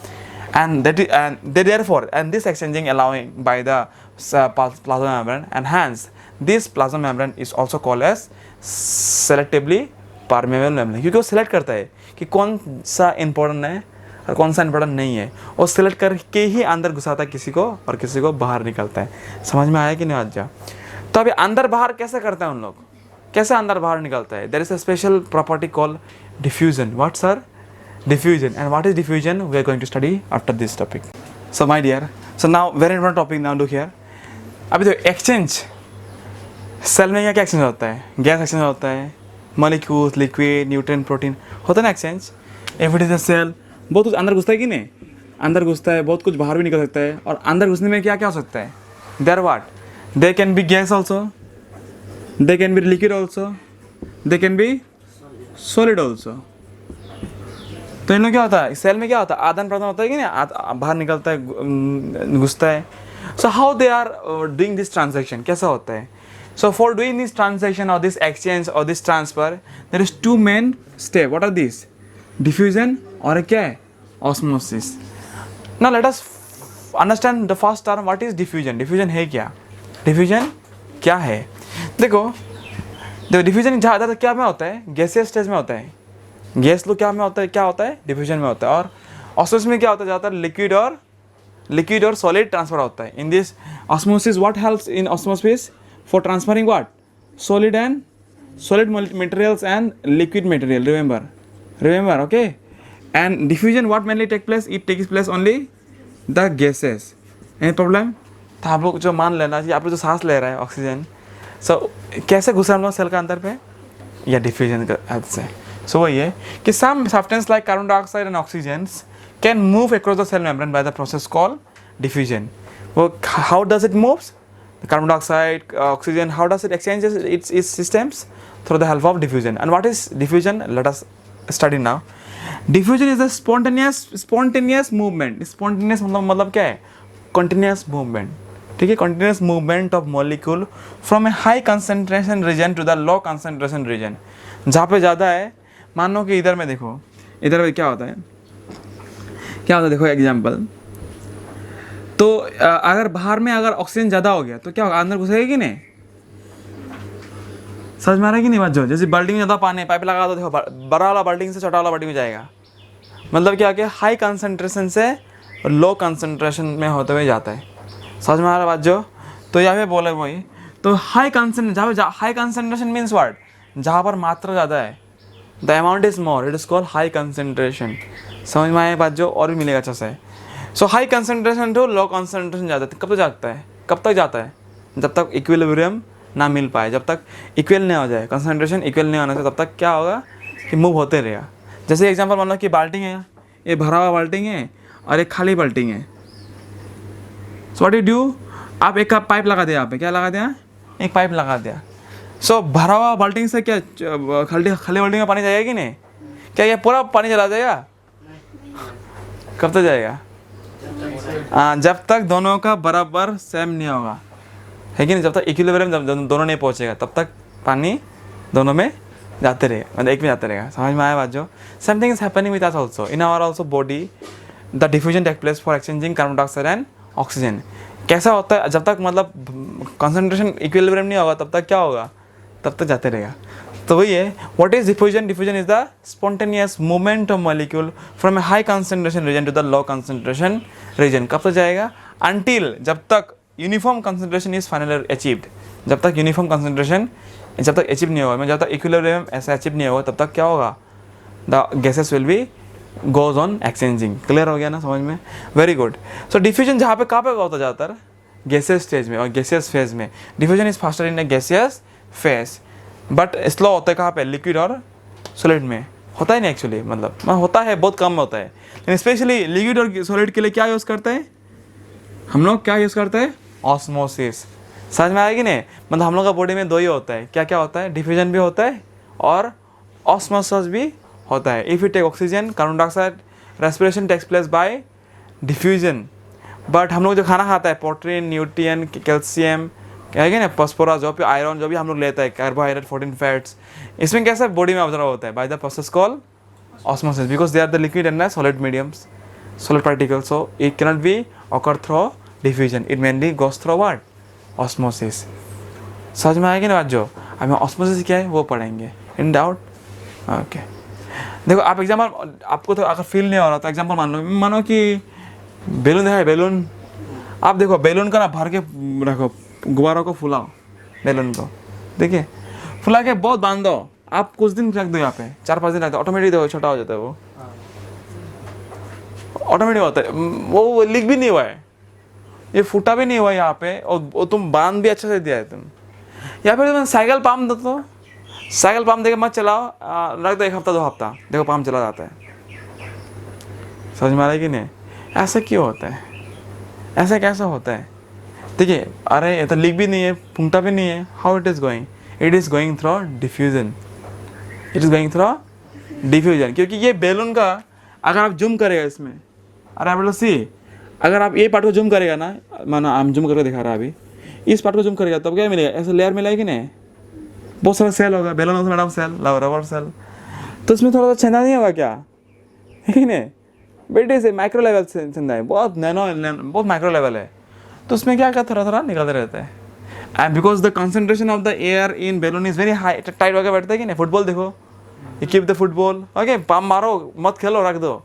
and therefore this exchanging allowing by the plasma membrane, and hence this plasma membrane is also called as selectively permeable membrane. क्योंकि वो select करता है कि कौन सा important है और कौन सा important नहीं है. वो select करके ही अंदर घुसाता है किसी को और किसी को बाहर निकलता है. समझ में आया कि नहीं आज जा? तो अभी अंदर बाहर कैसे करते हैं उन लोग? कैसे अंदर बाहर निकलता है? There is a special property called diffusion. What sir? Diffusion. And what is diffusion? We are going to study after this topic. So my dear, so now very important topic now. Look here. अभी तो exchange cell में क्या exchange होता है? Gas exchange होता है, molecules, liquid, nutrient, protein होता है ना exchange. If it is a cell, बहुत कुछ अंदर घुसता है कि नहीं? अंदर घुसता है, बहुत कुछ बाहर भी निकल सकता है। और अंदर घुसने में क्या क्या हो सकता है? There what, they can be gas also, they can be liquid also, they can be solid also. तो इन लोग क्या होता है सेल में? क्या होता है? आदान प्रदान होता है कि नहीं? बाहर निकलता है, घुसता है। So how they are doing this transaction, कैसा होता है? So for doing this transaction और दिस एक्सचेंज और this transfer there is two main step. What are this? Diffusion और क्या है? Osmosis. Now let us understand the first term, what is diffusion. Diffusion है क्या? डिफ्यूजन क्या है? देखो डिफ्यूजन ज़्यादातर क्या में होता है? गैसियस स्टेज में होता है। गैस लो क्या में होता है? क्या होता है? डिफ्यूजन में होता है। और ऑस्मोसिस में क्या होता है? ज़्यादातर लिक्विड और सॉलिड ट्रांसफर होता है। In this osmosis what helps in osmosis for transferring what? solid materials and liquid material, remember, okay? And diffusion what mainly take place? It takes place only the gases. Any problem? तो आप लोग जो मान लेना चाहिए, आप लोग जो सांस ले रहे हैं ऑक्सीजन, कैसे घुसा हम लोग सेल का अंदर पे? या डिफ्यूजन का हेल्प से। सो वही है कि some substance like carbon dioxide and oxygen can move across the cell membrane by the process called diffusion. वो how does it moves? Carbon dioxide, oxygen, how does it exchanges its systems? Through the help of diffusion. And what is diffusion? Let us study now. Diffusion is a spontaneous movement. Spontaneous मतलब क्या है? Continuous movement. ठीक है, continuous movement of molecule from a high concentration region to the low concentration region. जहाँ पे ज़्यादा है, मान लो कि इधर में देखो, इधर में क्या होता है? देखो एग्जाम्पल। तो अगर बाहर में अगर ऑक्सीजन ज़्यादा हो गया तो क्या होगा? अंदर घुसेगा कि नहीं? समझ में आ रहा है कि नहीं बात? जो जैसे बाल्टी में ज़्यादा पानी है, पाइप लगा दो, देखो बड़ा वाला बाल्टी से छोटा वाला बाल्टी में जाएगा। मतलब क्या कि हाई कंसंट्रेशन से लो कंसंट्रेशन में होते हुए जाता है। समझ में आ रहा है बात जो? तो यहाँ पे बोले वही, तो हाई कंसंट्रेशन मीन्स व्हाट? जहाँ पर मात्रा ज़्यादा है, the amount is more, it is called high concentration. समझ में आए बात जो? और भी मिलेगा अच्छा से। So high concentration to low concentration जाता है। कब तक जाता है? कब तक जाता है? जब तक इक्विलिब्रियम ना मिल पाए, जब तक इक्वल नहीं हो जाए, कंसंट्रेशन इक्वल नहीं होने से तब तक क्या होगा कि मूव होते रहेगा। जैसे एग्जांपल मान लो कि बाल्टी है, ये भरा हुआ बाल्टी है और एक खाली बाल्टी है। So what you do? आप एक पाइप लगा दिया, आप क्या लगा दिया? एक पाइप लगा दिया। सो भरा हुआ बाल्टी से क्या खाली बाल्टी में पानी जाएगा कि नहीं? क्या ये पूरा पानी चला जाएगा? कब तक जाएगा? जब तक दोनों का बराबर सेम नहीं होगा, है कि नहीं? जब तक इक्विलिब्रियम जब दोनों नहीं पहुंचेगा तब तक पानी दोनों में जाते रहेगा, मतलब एक में जाते रहेगा। समझ में आया बात जो? Same thing is happening with us also in our also body. The diffusion take place for exchanging carbon dioxide and oxygen. कैसा होता है? जब तक मतलब कंसंट्रेशन इक्विलिब्रियम नहीं होगा तब तक क्या होगा? तब तक जाते रहेगा। तो वही है, what is diffusion? Diffusion is the spontaneous movement of molecule from a high concentration region to the low concentration region. कब तक जाएगा? अनटिल, जब तक uniform concentration is finally achieved. जब तक यूनिफॉर्म कंसंट्रेशन जब तक अचीव नहीं होगा, जब तक इक्विलिब्रियम ऐसा अचीव नहीं होगा तब तक क्या होगा? The gases will be goes on exchanging. Clear हो गया ना समझ में? Very good. सो डिफ्यूजन जहाँ पे कहाँ पे होता जाता है? गैसियस स्टेज में और गैसियस फेज में। Diffusion is faster in A gaseous phase, but slow होता है कहाँ पे? लिक्विड और सॉलिड में होता है नहीं एक्चुअली, मतलब होता है बहुत कम होता है। लेकिन स्पेशली लिक्विड और सॉलिड के लिए क्या यूज़ करते हैं हम लोग? क्या यूज़ करते हैं? ऑस्मोसिस। समझ में आया कि नहीं? मतलब हम लोग का बॉडी में दो ही होता है। क्या क्या होता है? डिफ्यूजन भी होता है और ऑस्मोसिस भी होता है। If you take oxygen, carbon dioxide, respiration takes place by diffusion. But हम लोग जो खाना खाता है, प्रोटीन, न्यूट्रिएंट, कैल्शियम, क्या है कि ना, फॉस्फोरस, जो भी आयरन जो भी हम लोग लेते हैं, कार्बोहाइड्रेट, 14 फैट्स, इसमें कैसा बॉडी में ऑब्जर्व होता है? By the process call osmosis, because they are the liquid and the solid mediums, solid particles, so it cannot be occur through diffusion, it mainly goes through what? Osmosis. समझ में आएगी ना बात जो? हमें ऑस्मोसिस क्या है वो पढ़ेंगे। In doubt? ओके। देखो आप एग्जाम्पल, आपको तो अगर फील नहीं हो रहा तो एग्जाम्पल मानो कि बैलून है, बैलून आप देखो, बैलून का ना भर के रखो, गुब्बारों को फुलाओ, बैलून को देखिए फुला के बहुत बांध दो, आप कुछ दिन रख दो यहाँ पे, 4-5 दिन रख दो, ऑटोमेटिक देखो छोटा हो जाता है, वो ऑटोमेटिक होता है, वो लीक भी नहीं हुआ है, ये फूटा भी नहीं हुआ यहाँ पे, और तुम बांध भी अच्छे से दिया है तुम, या फिर तुम साइकिल पंप दो, तो साइकिल पंप देके मत चलाओ, रख दो 1 हफ्ता 2 हफ्ता, देखो पंप चला जाता है। समझ में आ रहा है कि नहीं? ऐसा क्यों होता है? ऐसा कैसा होता है? देखिए, अरे ये तो लीक भी नहीं है, फूंकता भी नहीं है, how it is going? It is going through diffusion, it is going through diffusion. क्योंकि ये बैलून का अगर आप जूम करेगा इसमें, अरे आप सी, अगर आप ये पार्ट को जूम करेगा ना, माना हम जूम करके दिखा रहा है अभी, इस पार्ट को जूम करेगा तब क्या मिलेगा? ऐसा लेयर मिलेगा कि नहीं? बहुत सारा सेल होगा, बैलून होगा मैडम, सेल, रबर सेल, तो उसमें थोड़ा सा छंदा नहीं होगा क्या? है कि नहीं? बेटे से माइक्रो लेवल से छंदा है, बहुत बहुत माइक्रो लेवल है, तो उसमें क्या थोड़ा थोड़ा निकलते रहता है। And because the concentration of the air in balloon is very high, tight होकर बैठता है कि नहीं? फुटबॉल देखो, you keep the football, okay, pump मारो, मत खेलो, रख दो।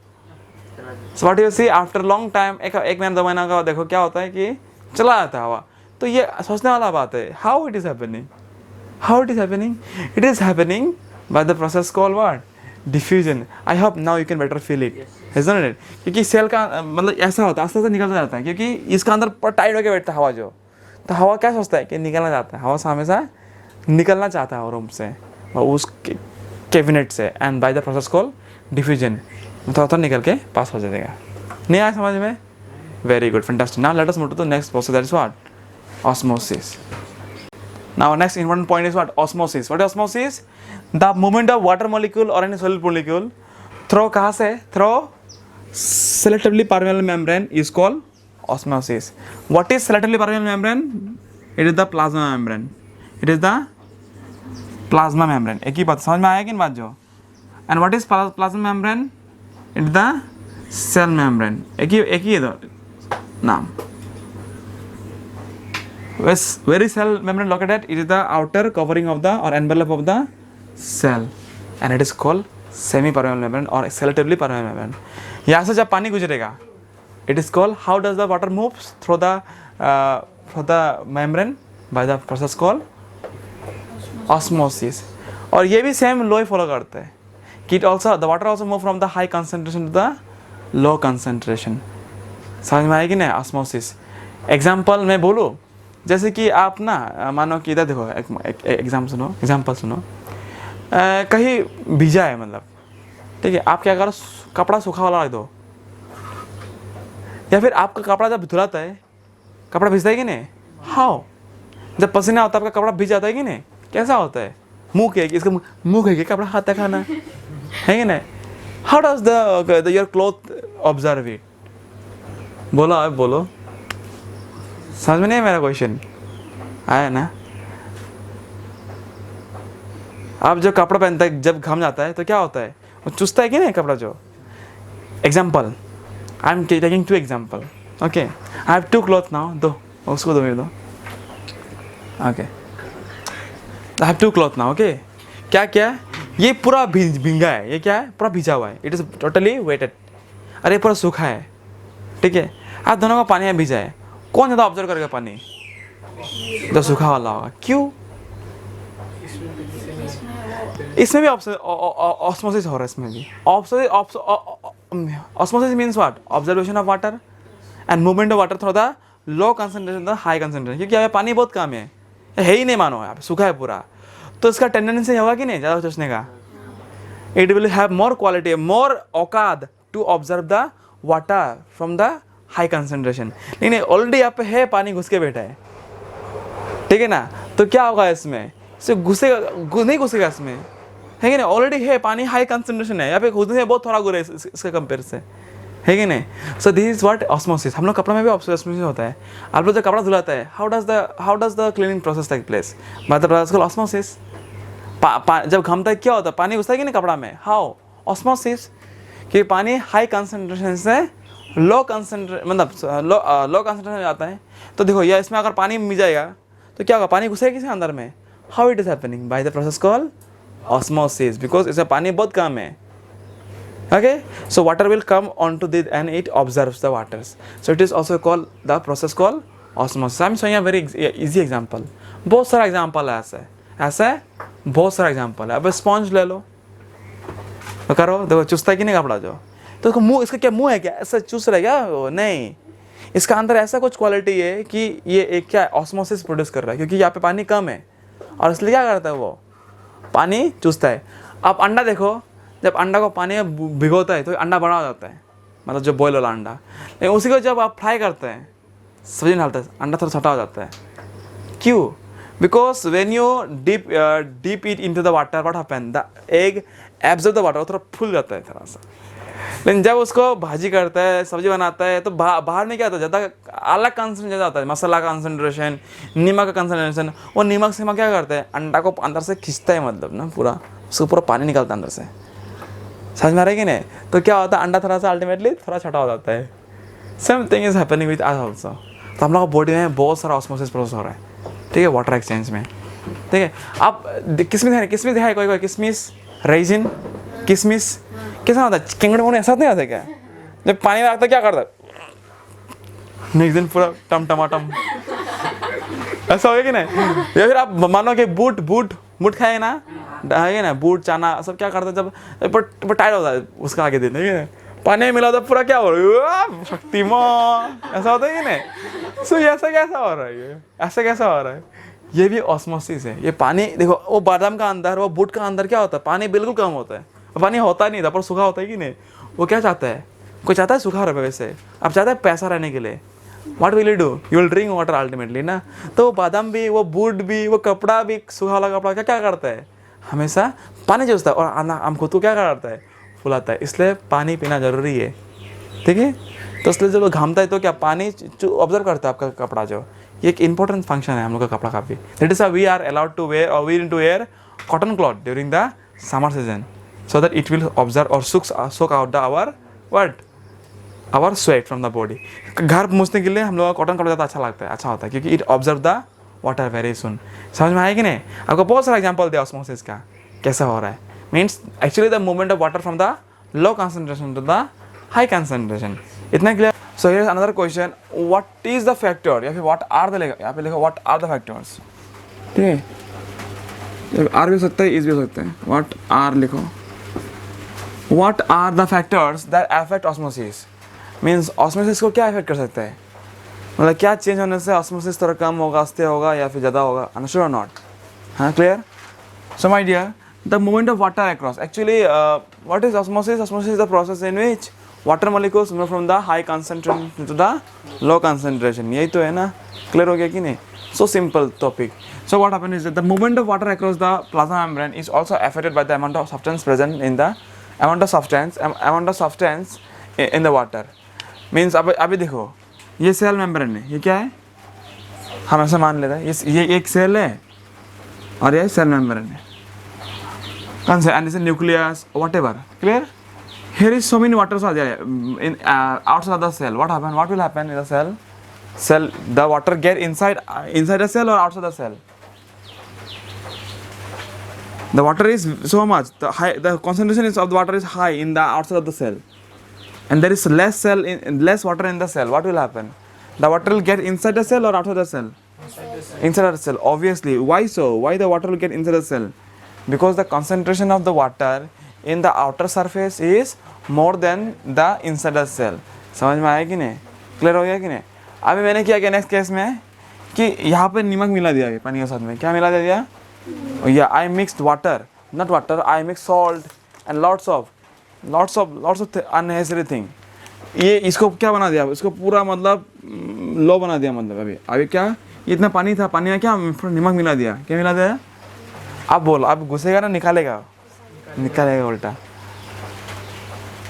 So what you see after long time, एक महीना 2 महीना का देखो क्या होता है कि चला जाता है हवा। तो ये सोचने वाला बात है, how it is happening, how it is happening? It is happening bye the process called what? Diffusion. I hope now you can better feel it, isn't it? क्योंकि सेल का मतलब ऐसा होता है, आस्ते आस्ते निकलता जाता है, क्योंकि इसका अंदर पर टाइट होकर बैठता है हवा जो, तो हवा क्या सोचता है कि निकलना चाहता है, हवा से हमेशा निकलना चाहता है रूम से, उस कैबिनेट से, and bye the process called diffusion, थोड़ा थोड़ा निकल के पास हो जाएगा। नहीं आया समझ में? Very good, fantastic. Now let us move to the next process, that is what? Osmosis. Now next important point is what? Osmosis. What is osmosis? The movement of water molecule or any solid molecule through कहाँ से? Through selectively permeable membrane is called osmosis. What is selectively permeable membrane? It is the plasma membrane. It is the plasma membrane. एक ही बात समझ में आया कि नहीं बात जो? And what is plasma membrane? It is the cell membrane. एक ही है नाम. Where is cell membrane located at? It is the outer covering of the or envelope of the cell, and it is called semi-permeable membrane or selectively permeable membrane. यहाँ से जब पानी गुजरेगा, it is called, how does the water moves through the membrane? By the process called osmosis. और ये भी same law follow करते हैं कि the water also move from the high concentration to the low concentration. समझ में आएगी ना? osmosis. एग्जाम्पल मैं बोलूँ, जैसे कि आप ना मानो कि इधर देखो, एक एग्जाम्पल सुनो, कहीं भीजा है, मतलब ठीक है, आप क्या करो, कपड़ा सूखा वाला रख दो, या फिर आपका कपड़ा जब धुलाता है, कपड़ा भीजता है कि नहीं? हाउ? जब पसीना होता है आपका कपड़ा भीज जाता है कि नहीं? कैसा होता है? मुँह के इसका मुँह के कपड़ा हाथ है खाना है कि नहीं? How does the your cloth observe it? बोलो, आप बोलो, समझ में नहीं है मेरा क्वेश्चन? आया ना? आप जो कपड़ा पहनता है जब घम जाता है तो क्या होता है? वो चुसता है कि नहीं कपड़ा जो? Example, I am taking 2 example, okay, I have 2 cloth now, दो उसको दो, मेरे दो, okay, I have 2 cloth now, okay. क्या ये पूरा भींगा है, ये क्या है? पूरा भीजा हुआ है, इट इज टोटली वेटेड, अरे पूरा सूखा है, ठीक है, आप दोनों का पानी में भीजा है, कौन ज़्यादा ऑब्जर्व करेगा पानी? जो सूखा वाला होगा। क्यों? इसमें भी ऑस्मोसिस हो रहा है, इसमें भी osmosis means what? Observation of water and movement of water through the low concentration the high concentration. क्योंकि यहाँ पे पानी बहुत कम है ही नहीं, मानो यहाँ पे सूखा है पूरा, तो इसका टेंडेंसी होगा कि नहीं ज़्यादा सोचने का? It will have more quality, more औकात to observe the water from the high concentration. लेकिन ऑलरेडी यहाँ पे है, पानी घुस के बैठा है, ठीक है ना? तो क्या होगा इसमें? इसे घुसेगा नहीं घुसेगा इसमें, है कि नहीं? ऑलरेडी है, पानी हाई कंसंट्रेशन है, यहाँ पे घुसने से बहुत थोड़ा गुरे इसके कंपेयर से, है कि नहीं? सो दिस इज व्हाट ऑस्मोसिस। हम लोग कपड़ा में भी ऑस्मोसिस होता है। आप लोग जब कपड़ा धुलाता है, how does the cleaning process take place? By the process called osmosis. जब घमता है क्या होता है? पानी घुसता है कि नहीं कपड़ा में? हाउ? ऑस्मोसिस। कि पानी हाई कंसंट्रेशन से लो कंसंट्रेशन, मतलब लो कंसंट्रेशन जाता है। तो देखो, या इसमें अगर पानी मिल जाएगा तो क्या होगा? पानी घुसेगा किसी अंदर में। How it is happening? Bye the process called osmosis, because इसमें पानी बहुत कम है। Okay, so water will come onto this and it observes the waters. So it is also called the process called osmosis. I am showing a very easy example. बहुत सारा example है ऐसा है बहुत सारा एग्जाम्पल है। अब स्पॉन्ज ले लो, तो करो, देखो चुसता है कि नहीं कपड़ा जो? तो इसका मुंह, इसका क्या मुंह है क्या? ऐसा चूस रहा है क्या? नहीं, इसका अंदर ऐसा कुछ क्वालिटी है कि ये एक क्या ऑस्मोसिस प्रोड्यूस कर रहा है, क्योंकि यहाँ पे पानी कम है, और इसलिए क्या करता है वो पानी चूसता है। आप अंडा देखो, जब अंडा को पानी में भिगोता है तो अंडा बड़ा हो जाता है, मतलब जो बॉयल वाला अंडा। लेकिन उसी को जब आप फ्राई करते हैं, सब्जी में डालते हैं, अंडा थोड़ा छोटा हो जाता है। क्यों? Because when you dip it in to the water, what happen, the egg absorb the water, वो थोड़ा फूल जाता है थोड़ा सा। लेकिन जब उसको भाजी करता है, सब्जी बनाता है, तो बाहर में क्या होता है, ज़्यादा अलग कंसनट्रेशन ज़्यादा आता है, मसाला का कंसनट्रेशन, नमक का कंसनट्रेशन। वो नमक से क्या करता है, अंडा को अंदर से खींचता है, मतलब ना पूरा उसको पूरा पानी निकलता है अंदर से। समझ में आ रहा है कि नहीं? तो क्या होता है, अंडा थोड़ा सा अल्टीमेटली थोड़ा छोटा हो जाता है। Same thing is happening with us also. तो हम लोग बॉडी में बहुत सारा ऑस्मोसिस प्रोसेस हो रहा है, ठीक है, वाटर एक्सचेंज में, ठीक है। आप किसमिस दिखाए कोई किसमिस, रेजिन, किसमिस कैसा होता है, किंगड़े मोड़े ऐसा नहीं होता क्या? जब पानी में रखता क्या करता है, नेक्स्ट दिन पूरा टमाटम ऐसा हो गया कि नहीं? या फिर आप मानो कि बूट खाए ना, है ना, बूट चाना सब क्या करते जब टाइट होता है उसका आगे दिन, ठीक है, पानी में मिला तो पूरा क्या हो रहा है, शक्तिमान, ऐसा होता है कि नहीं? सो ऐसा कैसा हो रहा है, ये ऐसा कैसा हो रहा है? ये भी ऑस्मोसिस है। ये पानी देखो, वो बादाम का अंदर, वो बूट का अंदर क्या होता है, पानी बिल्कुल कम होता है, पानी होता नहीं था पर सूखा होता है कि नहीं? वो क्या चाहता है, कोई चाहता है सूखा रहे, वैसे आप चाहते हैं पैसा रहने के लिए, what will you do, you will drink water ultimately ना। तो वो बादाम भी, वो बूट भी, वो कपड़ा भी, सूखा वाला कपड़ा क्या करता है, हमेशा पानी चूसता है, और हम खुद को क्या करता है, फुलाता है। इसलिए पानी पीना जरूरी है, ठीक है। तो इसलिए जब घामता है तो क्या पानी ऑब्जर्व करता है आपका कपड़ा, जो ये एक इंपॉर्टेंट फंक्शन है हम लोग का कपड़ा का भी। That is we are allowed to wear और we need to wear cotton cloth during the summer season, so that it will observe or soak out our sweat from the body। घर पूछने के लिए हम लोग का कॉटन कपड़ा ज़्यादा अच्छा लगता है, क्योंकि it observe the water very soon. समझ में आया कि नहीं? आपको बहुत सारा एग्जांपल दिया ऑस्मोसिस का कैसा हो रहा है। Means actually the movement of water from the low concentration to the high concentration. इतना clear? So here is another question, what is the factor, या फिर व्हाट आर द, यहाँ पे लिखो व्हाट आर द फैक्टर्स, ठीक है, are भी हो सकता है, इज भी हो सकता है, व्हाट आर लिखो। What are the factors that affect osmosis, means osmosis को क्या अफेक्ट कर सकता है, मतलब क्या चेंज होने से ऑस्मोसिस थोड़ा कम होगा, अस्थिर होगा या फिर ज़्यादा होगा, अंडरस्टूड और नॉट? हाँ, clear? So my dear, the movement of water across, actually what is osmosis? Osmosis is the process in which water molecules move from the high concentration to the low concentration. यही तो है ना? Clear हो गया कि नहीं? So simple topic. So what happens is that the movement of water across the plasma membrane is also affected by the amount of substance present in the amount of substance in the water. Means अभी देखो, ये cell membrane है, ये क्या है, हम ऐसा मान लेते हैं ये एक सेल है और ये सेल मेम्ब्रेन है, कौन से, and this is nucleus whatever. Clear? Here is so many waters are there in outside of the cell. What will happen in the cell, the water get inside the cell or outside the cell? The water is so much, the concentration of the water is high in the outside of the cell, and there is less water in the cell. What will happen? The water will get inside the cell or outside the cell? Inside the cell, obviously. Why so? Why the water will get inside the cell? Because the concentration of the water in the outer surface is more than the inside the cell. समझ में आया कि नहीं? Clear हो गया कि नहीं? अभी मैंने क्या किया नेक्स्ट केस में कि यहाँ पे नमक मिला दिया पानी के साथ में, क्या मिला दिया, या I mixed water, not water, I mix salt and lots of unnecessary thing. ये इसको क्या बना दिया, इसको पूरा मतलब लो बना दिया, मतलब अभी क्या इतना पानी था, पानी में क्या नमक मिला दिया, क्या मिला दिया? आप बोलो, आप घुसेगा ना निकालेगा उल्टा,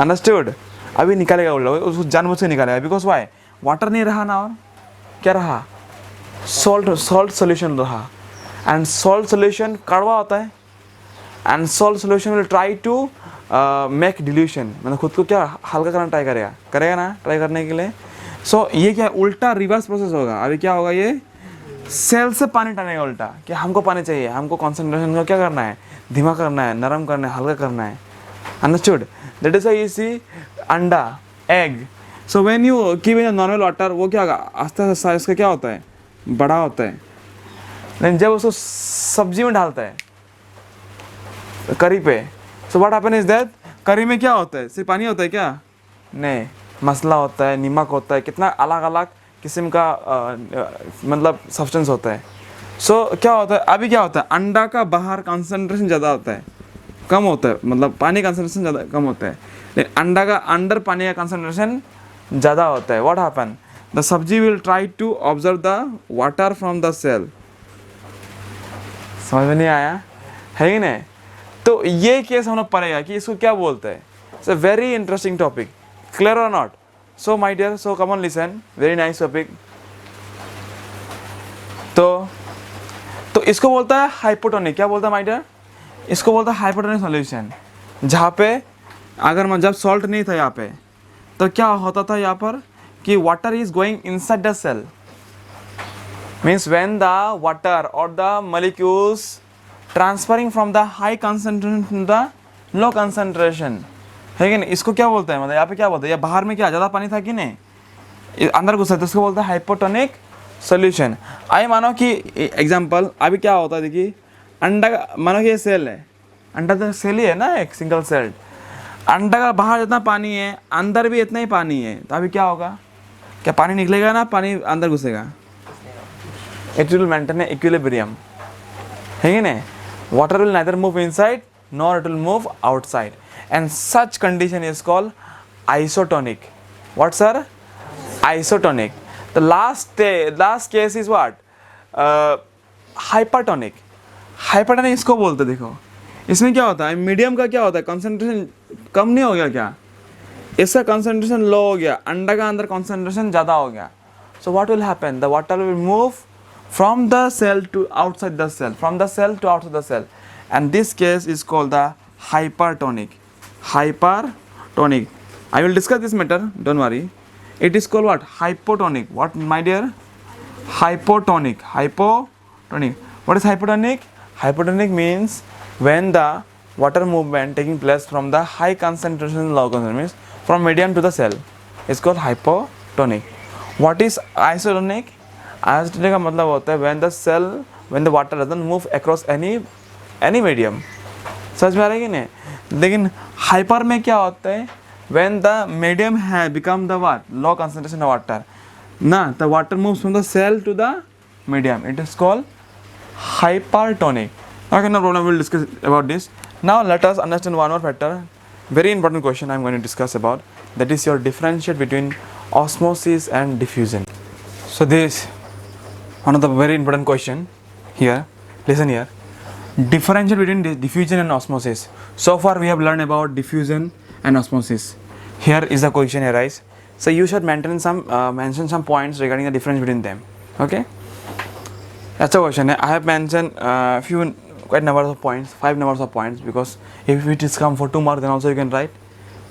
अंडरस्टूड? अभी निकालेगा उल्टा, उसको जानबूझ से निकालेगा, बिकॉज वाई, वाटर नहीं रहा ना, और क्या रहा, सॉल्ट सोल्यूशन रहा, एंड सॉल्ट सोल्यूशन कड़वा होता है, and salt solution will try to make dilution, मतलब खुद को क्या हल्का करना ट्राई करेगा ना, ट्राई करने के लिए। सो ये क्या उल्टा रिवर्स प्रोसेस होगा। अभी क्या होगा, ये सेल से पानी टानेगा उल्टा, कि हमको पानी चाहिए, हमको कॉन्सेंट्रेशन को क्या करना है, धीमा करना है, नरम करना है, हल्का करना है, understood? That is you see अंडा, egg. So when you keep in normal water, वो क्या होगा, आस्ते आस्ते साइज का क्या होता है, बड़ा होता है। लेकिन जब उसको सब्जी में डालता है, करी पे, so what happen is that, करी में क्या होता है, सिर्फ पानी होता है क्या? नहीं, मसाला होता है, नमक होता है, कितना अलग अलग किस्म का मतलब सब्सटेंस होता है। सो क्या होता है, अभी क्या होता है, अंडा का बाहर कंसंट्रेशन ज़्यादा होता है, कम होता है, मतलब पानी कंसंट्रेशन ज़्यादा कम होता है, लेकिन अंडा का अंदर पानी का कंसंट्रेशन ज़्यादा होता है. What happen, the sabzi will try to observe the water from the cell. समझ में नहीं आया है कि नहीं? तो ये केस हम लोग पढ़ेगा कि इसको क्या बोलते हैं. It's a very interesting topic. Clear और not? So my dear, so come on listen, very nice topic. तो इसको बोलता है हाइपोटोनिक. क्या बोलता है माय डियर? इसको बोलता है हाइपोटोनिक सॉल्यूशन. जहाँ पे अगर जब सॉल्ट नहीं था यहाँ पे, तो क्या होता था यहाँ पर कि water is going inside the cell. Means when the water और the molecules transferring from the high concentration to the low concentration, है कि नहीं? इसको क्या बोलते हैं, मतलब यहाँ पे क्या बोलते हैं, या बाहर में क्या ज़्यादा पानी था कि नहीं, अंदर घुसा, तो उसको बोलते हैं हाइपोटोनिक सोल्यूशन. आइए मानो कि एग्जांपल अभी क्या होता है, देखिए अंडा का, मानो कि ये सेल है, अंडा तो सेल ही है ना, एक सिंगल सेल. अंडा का बाहर जितना पानी है अंदर भी इतना ही पानी है, तो अभी क्या होगा, क्या पानी निकलेगा ना, पानी अंदर घुसेगा? इट विल मेंटेन इक्विलिब्रियम, है कि नहीं? Water will neither move inside nor it will move outside, and such condition is called isotonic. What sir? Isotonic. The last case is what? Hypertonic. Hypertonic इसको बोलते, देखो इसमें क्या होता है, मीडियम का क्या होता है, कंसंट्रेशन कम नहीं हो गया क्या, इसका कंसंट्रेशन लो हो गया, अंडा का अंदर कंसंट्रेशन ज़्यादा हो गया. So what will happen, the water will move from the cell to outside the cell, from the cell to outside the cell, and this case is called the hypertonic. Hypertonic. I will discuss this matter, don't worry. It is called what? Hypotonic. What, my dear? Hypotonic. Hypotonic. What is hypotonic? Hypotonic means when the water movement taking place from the high concentration to low concentration, means from medium to the cell. It's called hypotonic. What is isotonic? Isotonic का मतलब होता है when the water doesn't move across any medium. समझ में आ रहा है कि नहीं? लेकिन हाइपर में क्या होता है, when the medium has become the what, low concentration of water, the water moves from the cell to the medium, it is called hypertonic. Okay, no problem, we will discuss about this. Now let us understand one more factor, very important question I am going to discuss about, that is your differentiate between osmosis and diffusion. So this one of the very important question here, listen here, differentiate between diffusion and osmosis. So far we have learned about diffusion and osmosis. Here is the question arise. So you should mention some points regarding the difference between them. Okay. That's a question. I have mentioned quite numbers of points, 5 numbers of points, because if it is come for 2 marks, then also you can write.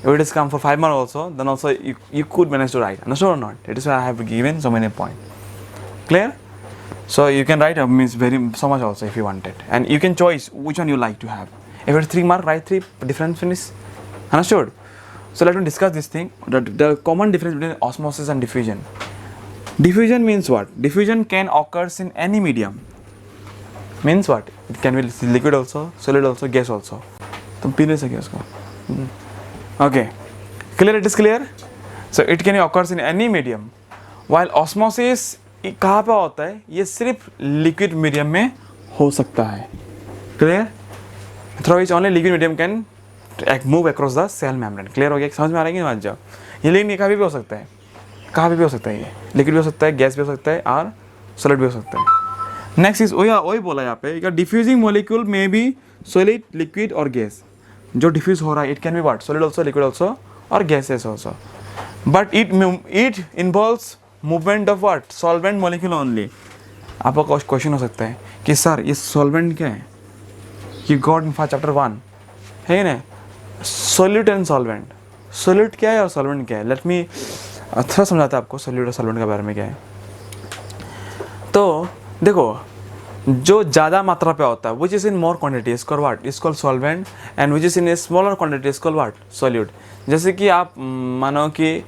If it is come for 5 marks also, then also you could manage to write. Understood or not? That is why I have given so many points. Clear? So you can write means so much also if you want it, and you can choose which one you like to have. If it's 3 mark, write 3. Difference finish. Understood? So let me discuss this thing. The common difference between osmosis and diffusion. Diffusion means what? Diffusion can occur in any medium. Means what? It can be liquid also, solid also, gas also. तुम P नहीं सके उसको. Okay. Clear? It is clear. So it can occur in any medium. While osmosis कहाँ पे होता है? ये सिर्फ liquid medium में हो सकता है. Clear? Through which only liquid medium can move across the cell membrane. Clear हो गया? समझ में आ रहा है कि नहीं? जाओ. ये लेकिन कभी भी हो सकता है. कहाँ भी हो सकता है, ये लिक्विड भी हो सकता है, गैस भी हो सकता है, और सॉलिड भी हो सकता है. नेक्स्ट इज वही बोला यहाँ पे, डिफ्यूजिंग मॉलिक्यूल में बी सॉलिड, लिक्विड और गैस. जो डिफ्यूज हो रहा है, it can be what, solid also, liquid also, और gases also. But it involves movement of what, solvent molecule only. आपका क्वेश्चन हो सकता है कि सर ये सॉल्वेंट क्या है? यू गॉट इन चैप्टर 1 है ना, सॉल्यूट एंड सॉल्वेंट. सॉल्यूट क्या है और सॉल्वेंट क्या है? लेट मी थोड़ा समझाता है आपको सॉल्यूट और सॉल्वेंट के बारे में क्या है. तो देखो, जो ज़्यादा मात्रा पे होता है, which is in more quantity is called what, is called solvent, and which is in a smaller quantity is called what, solute. जैसे कि आप मानो कि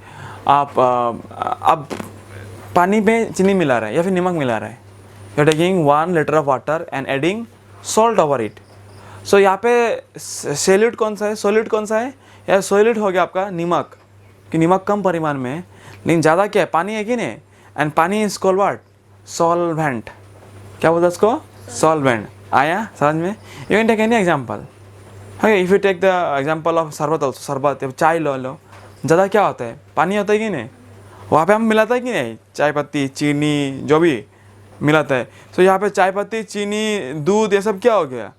आप पानी में चीनी मिला रहे हैं या फिर नमक मिला रहे हैं. You are taking 1 litre of water and adding salt over it. So यहाँ पे सॉल्यूट कौन सा है, सॉल्यूट कौन सा है? या सॉल्यूट हो गया आपका नमक, कि नमक कम परिमाण में है, लेकिन ज़्यादा क्या है, पानी है कि नहीं. एंड पानी इज कॉल्ड व्हाट, सॉल्वेंट. क्या बोलते हैं उसको, सॉल्वेंट। आया समझ में? You can take any example. Okay, if you take the example of sharbat also, शरबत चाय लो, ज़्यादा क्या होता है, पानी होता है कि नहीं, वहाँ पे हम मिलाता है कि नहीं, चाय पत्ती, चीनी, जो भी मिलाता है। तो यहाँ पे चाय पत्ती, चीनी, दूध, ये सब क्या हो गया,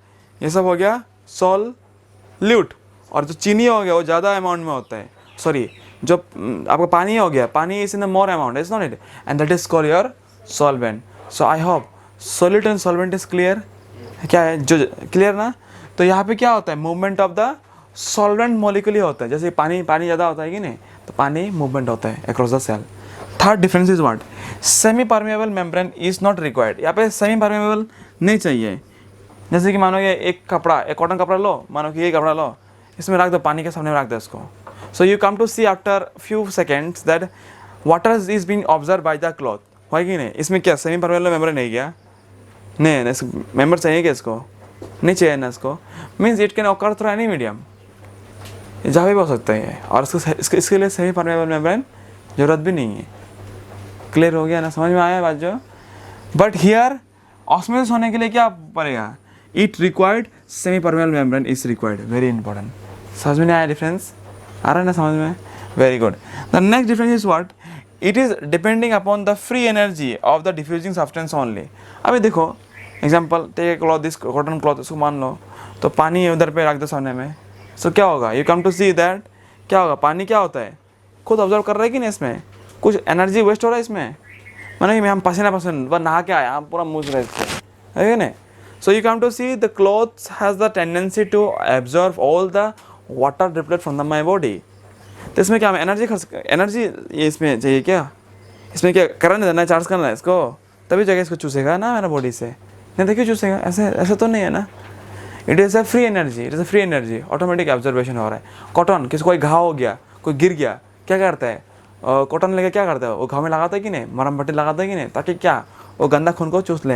ये सब हो गया सॉल्यूट। और जो चीनी हो गया वो ज़्यादा अमाउंट में होता है, सॉरी जो आपका पानी हो गया, पानी is in the more amount, is not it, and that is called your solvent. So I hope solute and solvent is clear. क्या है जो क्लियर ना? तो यहाँ पे क्या होता है, movement of the solvent molecule ही होता है। जैसे पानी ज़्यादा होता है कि नहीं, तो पानी मूवमेंट होता है across the cell. Third difference is what, semi permeable membrane is not required. यहाँ पे सेमी परमेबल नहीं चाहिए। जैसे कि मानो ये एक कपड़ा, एक कॉटन कपड़ा लो, मानो कि ये कपड़ा लो, इसमें रख दो, पानी के सामने रख दो इसको। So you come to see after few seconds that water is being observe by the cloth, है कि नहीं? इसमें क्या सेमी परमेबल मेम्ब्रेन नहीं गया, नहीं मेम्बर चाहिए क्या इसको, नहीं चाहिए ना इसको, means it can occur through any medium, जहाँ भी हो सकता है। और इसके लिए सेमी परमेबल मेम्ब्रेन जरूरत भी नहीं है। क्लियर हो गया ना, समझ में आया बात जो? बट हियर ऑस्मोसिस होने के लिए क्या पड़ेगा, it required semi permeable membrane is required, very important. समझ में नहीं आया डिफरेंस, आ रहा है ना समझ में? Very good. The next difference is what, it is depending upon the free energy of the diffusing substance only. अभी देखो example, take a cloth, this cotton cloth, इसको मान लो, तो पानी उधर पे रख दो सामने में, सो क्या होगा, you come to see that क्या होगा, पानी क्या होता है, खुद ऑब्जर्व कर रहा है कि नहीं, इसमें कुछ एनर्जी वेस्ट हो रहा है इसमें, माने कि हम पसीना वह नहा के आए, हम पूरा मूझ रहे इससे, है ना? So you come to see the clothes has the tendency to absorb all the water droplet from the my body. तो इसमें क्या एनर्जी एनर्जी ये इसमें चाहिए क्या, इसमें क्या करंट देना है, चार्ज करना है इसको, तभी जगह इसको चूसेगा ना मेरा बॉडी से, नहीं देखिए चूसेगा, ऐसे तो नहीं है ना। It is a free energy, it is a free energy, automatic observation हो रहा है। कॉटन, किसी कोई घाव हो गया, कोई गिर गया, क्या करता है, कॉटन लेके क्या करता है, वो घाव में लगाता है कि नहीं, मरहम पट्टी लगाता है कि नहीं, ताकि क्या वो गंदा खून को चूस ले।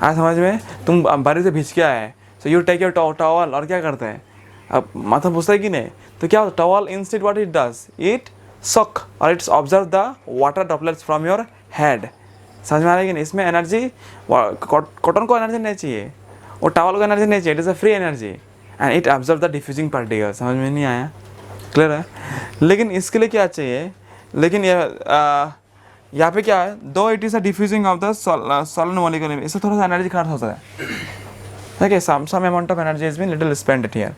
आज समझ में, तुम बारिश से भीज के आए, so you take your towel, और क्या करता है, अब माथा पूछता है कि नहीं, तो क्या towel instead what it does, it सक और it's observe the water droplets from your head. समझ में आ रहा है कि नहीं? इसमें एनर्जी, कॉटन को एनर्जी नहीं चाहिए, वो टॉवल को एनर्जी नहीं चाहिए, it is a free energy and it observe the diffusing particle. समझ में नहीं आया? क्लियर है? लेकिन इसके लिए क्या चाहिए, लेकिन यहाँ पे क्या है, though it is a diffusing of the solid molecule, इससे थोड़ा सा एनर्जी खर्च होता है, ठीक है, some amount of energy is been little spend here.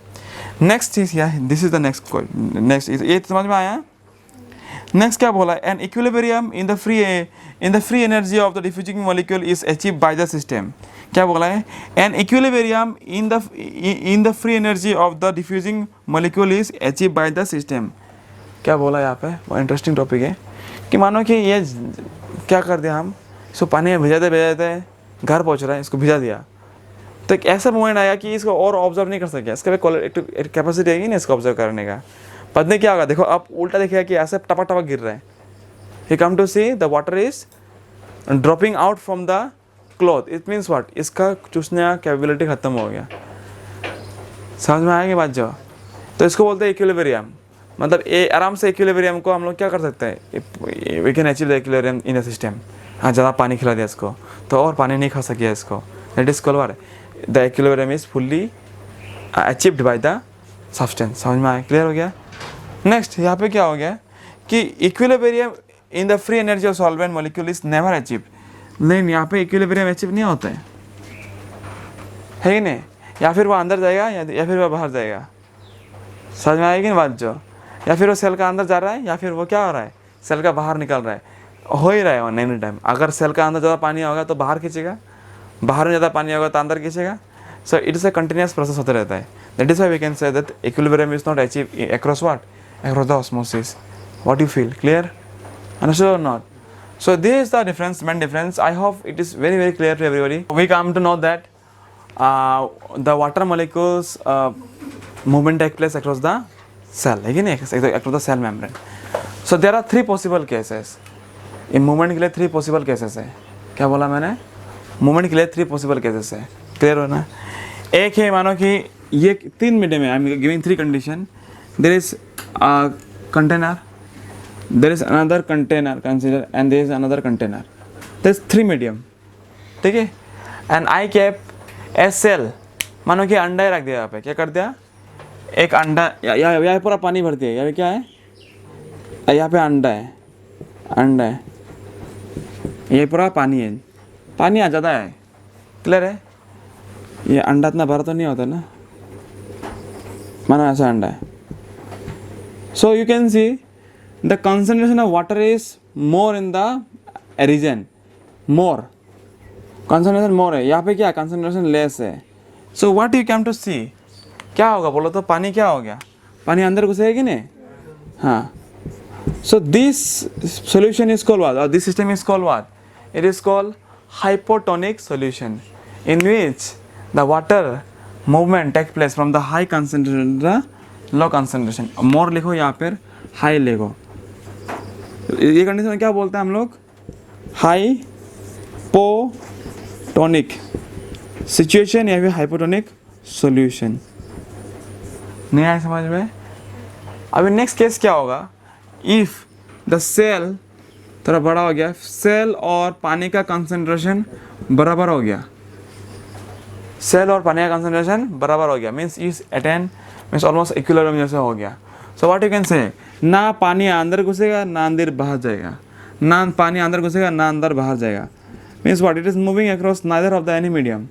Next is this is the next ये समझ में आया? नेक्स्ट क्या बोला, an equilibrium in the free energy of the diffusing molecule is achieve by the system. क्या बोला है, an equilibrium in the free energy of the diffusing molecule is achieve by the system. क्या बोला यहाँ पे, वो इंटरेस्टिंग टॉपिक है कि मानो कि ये क्या कर दिया, हम इसको पानी में भिजाते घर पहुँच रहा है, इसको भिजा दिया, तो एक ऐसा मोमेंट आया कि इसको और ऑब्जर्व नहीं कर सके, इसका भी कैपेसिटी है ना इसको ऑब्जर्व करने का। पता नहीं क्या होगा, देखो आप उल्टा देखिएगा कि ऐसे टपक टपक गिर रहा है, you come to see the water is dropping out from the cloth, it means what, इसका चूसने का कैपेबिलिटी खत्म हो गया। समझ में आएगी बात जो? तो इसको बोलते हैं इक्विलिब्रियम, मतलब ये आराम से इक्विलिब्रियम को हम लोग क्या कर सकते हैं, we can achieve the equilibrium in the system. हाँ, ज़्यादा पानी खिला दिया इसको तो और पानी नहीं खा सकिया इसको, that is called what, the equilibrium is fully achieved by the substance. समझ में आया? क्लियर हो गया? नेक्स्ट यहाँ पे क्या हो गया कि equilibrium in the free energy of solvent molecule is never achieve. लेकिन यहाँ पे इक्विलिब्रियम अचीव नहीं होता है कि नहीं, या फिर वो अंदर जाएगा या फिर वो बाहर जाएगा। समझ में आएगी ना बात जो? या फिर वो सेल का अंदर जा रहा है या फिर वो क्या हो रहा है, सेल का बाहर निकल रहा है, हो ही रहा है वन एनी टाइम। अगर सेल का अंदर ज़्यादा पानी होगा तो बाहर खींचेगा, बाहर में ज़्यादा पानी होगा तो अंदर खींचेगा। So it is a continuous process होता रहता है। That is why we can say that equilibrium is not achieve across what, across the osmosis. What you feel? Clear? Understood or not? So this is the difference, main difference. I hope it is very very clear to everybody. We come to know that the water molecules movement take place across the cell, again across the cell membrane. So there are three possible cases. In movement के लिए three possible cases है। क्या बोला मैंने? movement के लिए three possible cases है। Clear हो ना? एक है मानो कि ये तीन मीडियम है। I am giving three condition. There is a container, there is another container consider, and there is another container. There is three medium, ठीक है? And I keep a cell, मानो कि अंडा ही रख दिया यहाँ पे, क्या कर दिया, एक अंडा, यहाँ पूरा पानी भर दिया, यहाँ पे क्या है, यहाँ पे अंडा है, अंडा है, ये पूरा पानी है, पानी आ जाता है, क्लियर है। ये अंडा इतना भरा तो नहीं होता ना, मानो ऐसा अंडा है। So you can see the concentration of water is more in the region, more concentration more है, यहाँ पे क्या कंसंट्रेशन लेस है। So what you came to see, क्या होगा बोलो तो, पानी क्या हो गया, पानी अंदर घुसेगा कि नहीं, हाँ। So this solution is called what? Or this system is called what? It is called hypotonic solution, in which the water movement takes place from the high concentration to the low concentration. More लिखो यहाँ पर high लिखो, ये condition क्या बोलते हैं हम लोग, hypotonic situation या फिर hypotonic solution। नहीं आया समझ में। अभी नेक्स्ट केस क्या होगा, इफ़ द सेल थोड़ा बड़ा हो गया, सेल और पानी का कंसंट्रेशन बराबर हो गया, सेल और पानी का कंसंट्रेशन बराबर हो गया, means is attain, means almost equilibrium जैसे हो गया। सो व्हाट यू कैन से, ना पानी अंदर घुसेगा ना अंदर बाहर जाएगा, ना पानी अंदर घुसेगा ना अंदर बाहर जाएगा, means what, it is moving across neither of the any medium.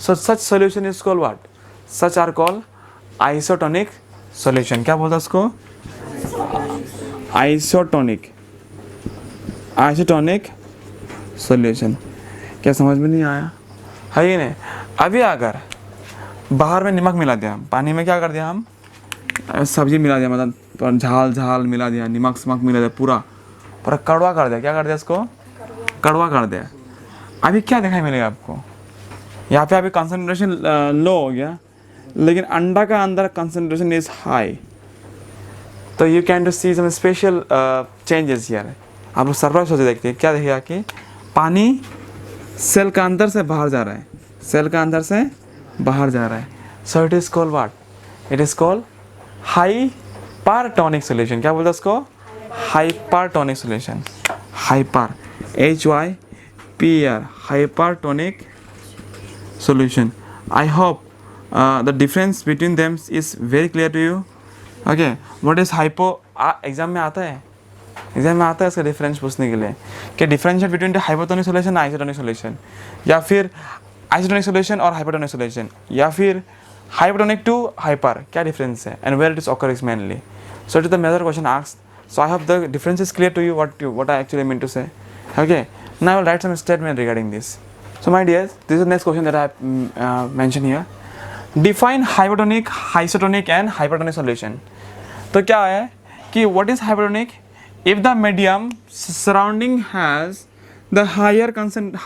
So such solution is called what, such are called isotonic solution. क्या बोलता है उसको, आइसोटोनिक, आइसोटोनिक सोल्यूशन। क्या समझ में नहीं आया, है ही नहीं। अभी अगर बाहर में नमक मिला दिया, पानी में क्या कर दिया हम, सब्जी मिला दिया, मतलब झाल झाल मिला दिया, नमक समक मिला दिया, पूरा पूरा कड़वा कर दिया, क्या कर दिया इसको, कड़वा कर दिया। अभी क्या दिखाई मिलेगा आपको, यहाँ पे अभी कंसंट्रेशन लो हो गया, लेकिन अंडा का अंदर कंसंट्रेशन इज हाई। तो you can to see some special changes here. आप लोग सरप्राइज होते देखते हैं, क्या देखिएगा कि पानी सेल का अंदर से बाहर जा रहा है, सेल का अंदर से बाहर जा रहा है। So it is called what, it is called hypertonic solution. क्या बोलते हैं उसको, hypertonic solution, hyper, HYPR, hypertonic solution. I hope the difference between them is very clear to you. Okay, what is hypo, exam में आता है, exam में आता है इसका डिफरेंस पूछने के लिए कि differentiate between the hypotonic solution isotonic solution, या फिर आइसोटोनिक सोल्यूशन और हाइपोटोनिक सोल्यूशन, या फिर हाइपोटोनिक टू हाइपर, क्या डिफरेंस है, and where it is occurring mainly. So it is the major question asked. So I hope the difference is clear to you, what I actually mean to say. Okay, now I will write some statement regarding this. So my dears, this is the next question that I have mentioned here. Define hypotonic, isotonic and hypertonic solution. तो क्या है कि what is hypotonic? If the medium surrounding has the higher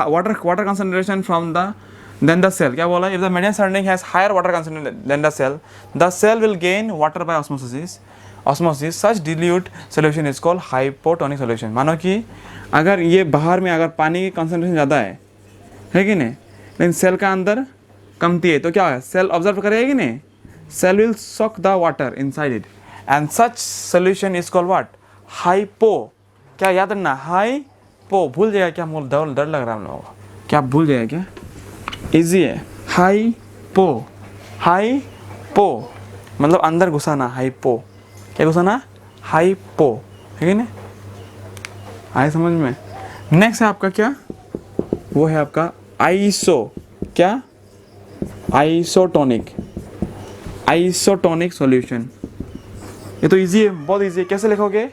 water concentration from than the cell, क्या बोला, if the medium surrounding has higher water concentration than the cell will gain water by osmosis. Such dilute solution is called hypotonic solution. मानो कि अगर ये बाहर में अगर पानी की कंसंट्रेशन ज़्यादा है कि नहीं, लेकिन सेल का अंदर कमती है, तो क्या है, सेल ऑब्जर्व करेगा कि नहीं, cell will soak the water inside it, and such solution is called what, hypo. क्या याद रखना, हाइपो, भूल जाएगा क्या, मुझे डर लग रहा है हम लोगों को, क्या भूल जाएगा क्या, इजी है, हाइपो, हाइपो मतलब अंदर घुसाना, हाइपो, क्या घुसाना, हाइपो, है कि नहीं, आए समझ में। नेक्स्ट है आपका क्या, वो है आपका आइसो, क्या, आइसोटोनिक, आइसोटोनिक सॉल्यूशन। ये तो इजी है, बहुत इजी है। कैसे लिखोगे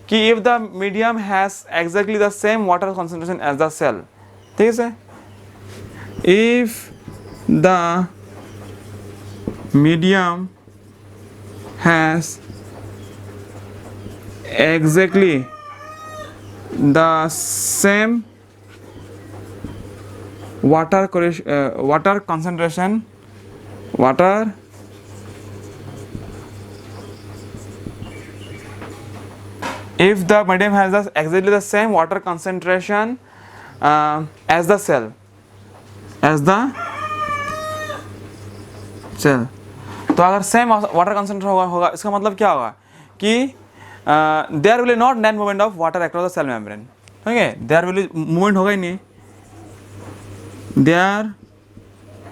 कि if the medium has exactly the same water concentration as the cell, ठीक है, if the medium has exactly the same water concentration, if the medium has exactly the same water concentration as the cell, तो अगर same water concentration होगा इसका मतलब क्या होगा कि there will not net movement of water across the cell membrane, ठीक है, देयर विल मूवमेंट होगा ही नहीं, there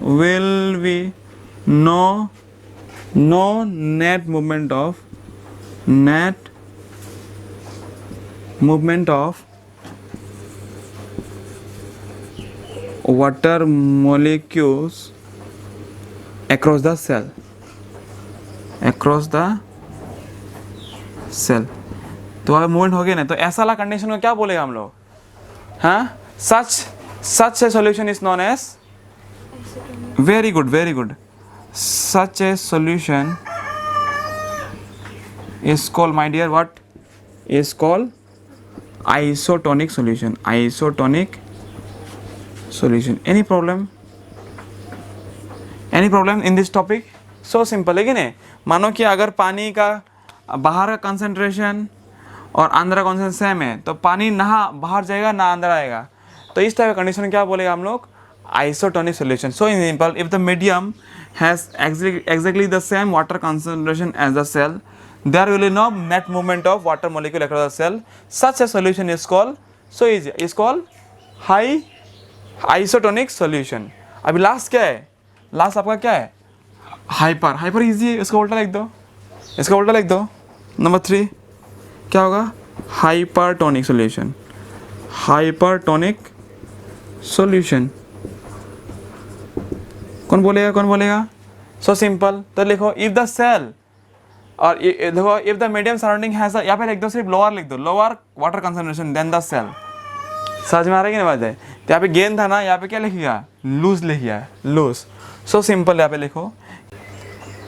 will be no net movement of water molecules across the cell. तो अगर मूवमेंट हो गया ना, तो ऐसा वाला कंडीशन को क्या बोलेगा हम लोग? हाँ, such a solution is known as, very good, such a solution is called, my dear, what is called? Isotonic solution. Any problem in this topic? So simple है कि नहीं? मानो कि अगर पानी का बाहर का कंसंट्रेशन और अंदर का कंसंट्रेशन सेम है, तो पानी ना बाहर जाएगा ना अंदर आएगा, तो इस टाइप का कंडीशन क्या बोलेगा हम लोग? Isotonic solution. So in simple, if the medium has exactly the same water concentration as the cell, there will be no net movement of water molecule across the cell. Such a solution is called, so easy, is called high isotonic solution. अभी last क्या है? Last आपका क्या है? Hyper easy है, इसका उल्टा लिख दो. नंबर 3 क्या होगा? Hypertonic solution. कौन बोलेगा? So simple. तो लिखो, इफ द सेल, और देखो, if the medium surrounding has, यहाँ पे लिख दो, सिर्फ lower water concentration then the cell. समझ में आ रहा है कि नहीं बात है? तो यहाँ पे गेन था ना, यहाँ पे क्या लिखिएगा? लूज. सो सिंपल, यहाँ पे लिखो.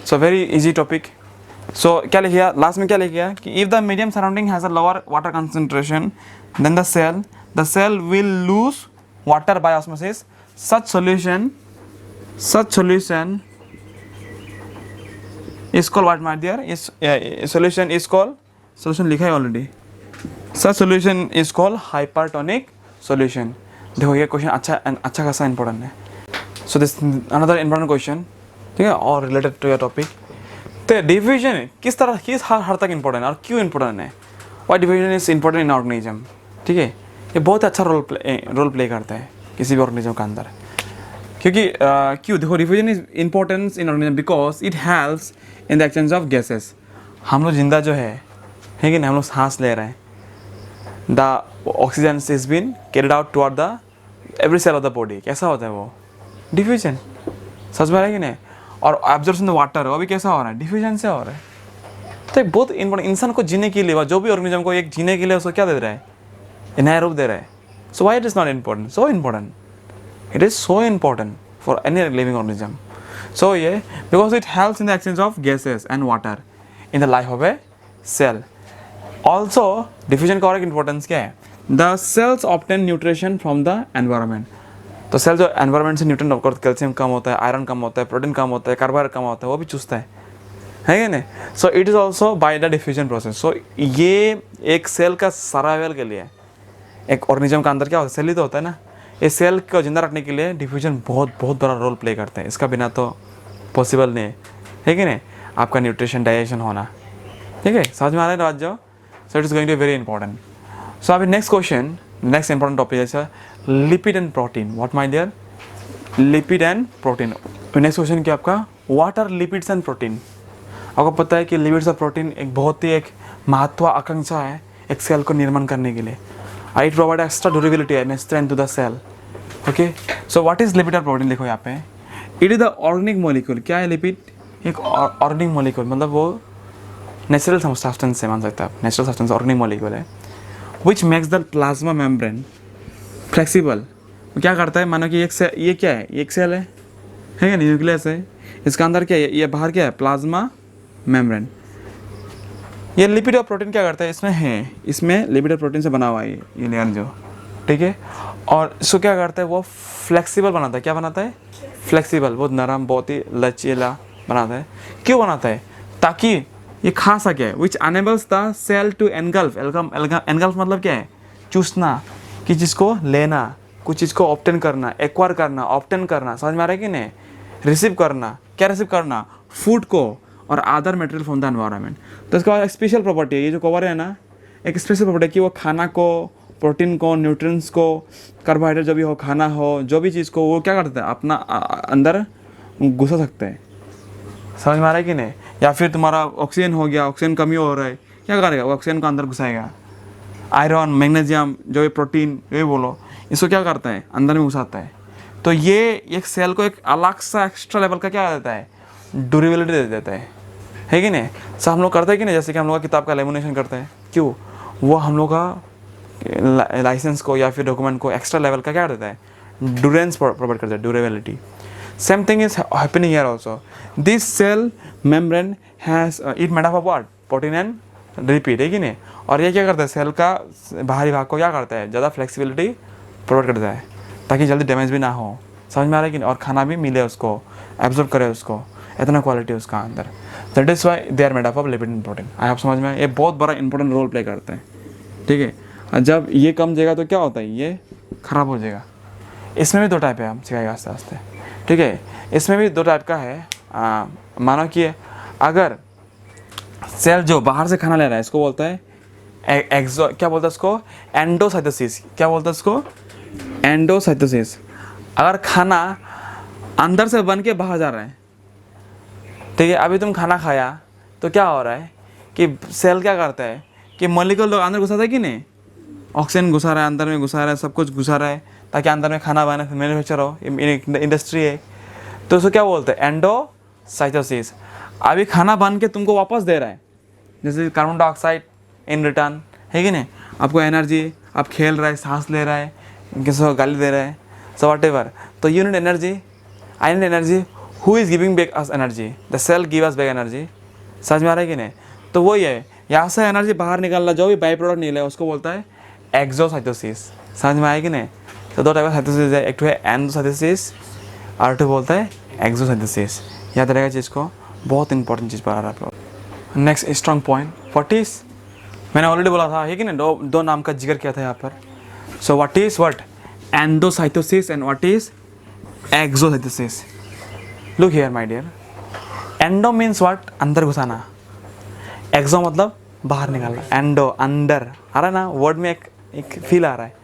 So very easy topic. So क्या लिखिएगा लास्ट में? क्या लिखिएगा कि if the medium surrounding has a lower water concentration then the cell will lose water by osmosis. Such solution is called what, my dear? Solution लिखा है already. Such solution is called hypertonic solution. देखो ये question अच्छा खासा important है. So this another important question, ठीक है, और रिलेटेड टू योर टॉपिक. तो डिवीजन किस हर तक इंपॉर्टेंट है और क्यों इंपॉर्टेंट है? Why division is important in organism? ठीक है, ये बहुत अच्छा रोल प्ले करता है किसी भी ऑर्गेनिज्म का अंदर. क्योंकि क्यों? देखो, diffusion is importance in organism because it helps in the exchange of gases. हम लोग जिंदा जो है कि नहीं, हम लोग सांस ले रहे हैं. The oxygen is been carried out toward the every cell of the body. कैसा होता है वो? डिफ्यूजन. सच में है कि नहीं? और एब्जॉर्प्शन द वाटर, वो भी कैसा हो रहा है? डिफ्यूजन से हो रहा है. तो एक बहुत इंपॉर्टेंट, इंसान को जीने के लिए, जो भी ऑर्गेनिज्म को एक जीने के लिए उसको क्या दे रहा है? नया रूप दे रहा है. So why it is not important? So important. It is so important for any living organism. So yeah, because it helps in the exchange of gases and water in the life of a cell. Also, diffusion का और एक importance क्या है? The cells obtain nutrition from the environment. तो cell जो environment से nutrient, of course calcium कम होता है, आयरन कम होता है, प्रोटीन कम होता है, कार्बोहाइड्रेट कम होता है, वो भी चूसता है कि नहीं? So it is also by the diffusion process. So ये एक सेल का सर्वाइवल के लिए, एक ऑर्गेनिज्म का अंदर क्या होता है? सेल ही तो होता है ना. इस सेल को जिंदा रखने के लिए डिफ्यूजन बहुत बड़ा रोल प्ले करते हैं. इसका बिना तो पॉसिबल नहीं है कि नहीं? आपका न्यूट्रिशन, डाइजेशन होना. ठीक है, समझ में आ रहा है बात जो? So it is going to be very important. So अभी next question, next important topic है lipid and protein. What my dear? Lipid and protein. Next question क्या आपका? What are lipids and protein? आपको पता है कि लिपिड्स और protein एक बहुत ही एक महत्वाकांक्षा है एक सेल को निर्माण करने के लिए. It provide extra durability and strength to the cell. Okay. So what is lipid और protein? देखो यहाँ पे, it is the organic molecule. क्या है लिपिड? एक organic molecule, मतलब वो नेचुरल सब्सटेंस से मान सकते हैं आप. नेचुरल सब्सटेंस organic molecule है, which makes the plasma membrane flexible. क्या करता है? मानो कि ये क्या है? एक सेल है क्या? न्यूक्लियस है. इसका अंदर क्या है? ये बाहर क्या है? Plasma membrane. ये लिपिड और प्रोटीन क्या करता है? इसमें लिपिड और प्रोटीन से बना हुआ है ये लेयर जो, ठीक है. और इसको क्या करता है? वो फ्लेक्सिबल बनाता है. क्या बनाता है? फ्लेक्सिबल, बहुत नरम, बहुत ही लचीला बनाता है. क्यों बनाता है? ताकि ये खा सके. Which enables the cell to engulf. Engulf मतलब क्या है? चूसना, कि जिसको लेना, कुछ चीज़ को ऑब्टेन करना, एक्वायर करना, ऑब्टेन करना. समझ में आ रहा है कि नहीं? रिसीव करना. क्या रिसीव करना? फूड को और other material from the environment. तो इसका एक स्पेशल प्रॉपर्टी है, ये जो कवर है ना, एक स्पेशल प्रॉपर्टी है कि वो खाना को, प्रोटीन को, न्यूट्रिएंट्स को, कार्बोहाइड्रेट जो भी हो, खाना हो, जो भी चीज़ को वो क्या करता है अपना अंदर घुसा सकते हैं। समझ में आ रहा है कि नहीं? या फिर तुम्हारा ऑक्सीजन हो गया, ऑक्सीजन कमी हो रहा है, क्या करेगा वो ऑक्सीजन को अंदर घुसाएगा। आयरन, मैग्नीशियम, जो भी प्रोटीन, जो भी बोलो, इसको क्या करता है अंदर में घुसाता है। तो ये एक सेल को एक अलग सा एक्स्ट्रा लेवल का क्या देता है, ड्यूरेबिलिटी दे देता है कि नहीं? सो हम लोग करते हैं कि नहीं, जैसे कि हम लोग का किताब का लेमिनेशन करते हैं, क्यों? वो हम लोग का लाइसेंस को या फिर डॉक्यूमेंट को एक्स्ट्रा लेवल का क्या देता है, ड्यूरेंस प्रोवाइड करता है, durability. Same thing is happening here also. This cell membrane has it made up of what, protein and lipid, है कि नहीं? और ये क्या करता है, सेल का बाहरी भाग को क्या करता है, ज़्यादा फ्लेक्सिबिलिटी प्रोवाइड करता है ताकि जल्दी डैमेज भी ना हो। समझ में आ रहा है कि नहीं? और खाना भी मिले उसको, एब्जॉर्ब करे उसको, इतना क्वालिटी उसका अंदर। That is why they are made up of lipid and protein. आप समझ में, ये बहुत बड़ा इंपॉर्टेंट रोल प्ले करते हैं, ठीक है? जब ये कम जाएगा तो क्या होता है, ये ख़राब हो जाएगा। इसमें भी दो टाइप है, हम सिखाएगा आस्ते आस्ते, ठीक है? इसमें भी दो टाइप का है। मानो कि अगर सेल जो बाहर से खाना ले रहा है, इसको बोलता है एक्सो, क्या बोलता है इसको, एंडोसाइटोसिस। क्या बोलता है इसको, एंडोसाइटोसिस। अगर खाना अंदर से बन के बाहर जा रहा है, ठीक है? अभी तुम खाना खाया तो क्या हो रहा है कि सेल क्या करता है कि मॉलिक्यूल लोग अंदर घुसाता है कि नहीं, ऑक्सीजन घुसा रहा है, अंदर में घुसा रहा है, सब कुछ घुसा रहा है ताकि अंदर में खाना बने, मैन्युफैक्चर हो, इंडस्ट्री है। तो उसको क्या बोलते हैं, एंडोसाइटोसिस। अभी खाना बन के तुमको वापस दे रहा है, जैसे कार्बन डाइऑक्साइड इन रिटर्न, है कि नहीं? आपको एनर्जी, आप खेल रहा है, सांस ले रहा है, किसी को गाली दे रहा है, सो वॉट एवर। तो you need energy, I need energy, who is giving back us energy, the cell give us back energy. समझ में आ रहा है कि नहीं? तो वही है, यहाँ से एनर्जी बाहर निकालना, जो भी बाई प्रोडक्ट निकले उसको बोलता है एक्सोसाइटोसिस। समझ में आया कि नहीं? तो दो टाइप का साइटोसिस है, एक तो है एंडोसाइटोसिस और एक बोलता है एक्सोसाइटोसिस। याद रहेगा चीज़ को, बहुत इंपॉर्टेंट चीज़ पढ़ा रहा है आप लोग। Next strong point, what is, मैंने ऑलरेडी बोला था, है कि नहीं? दो नाम का जिक्र किया था यहाँ पर। So what is what, endocytosis and what is exocytosis. Look here my dear, endo means what, अंदर घुसाना, एक्सो मतलब बाहर निकालना, एंडो अंदर आ रहा है ना, वर्ड में एक फील आ रहा है,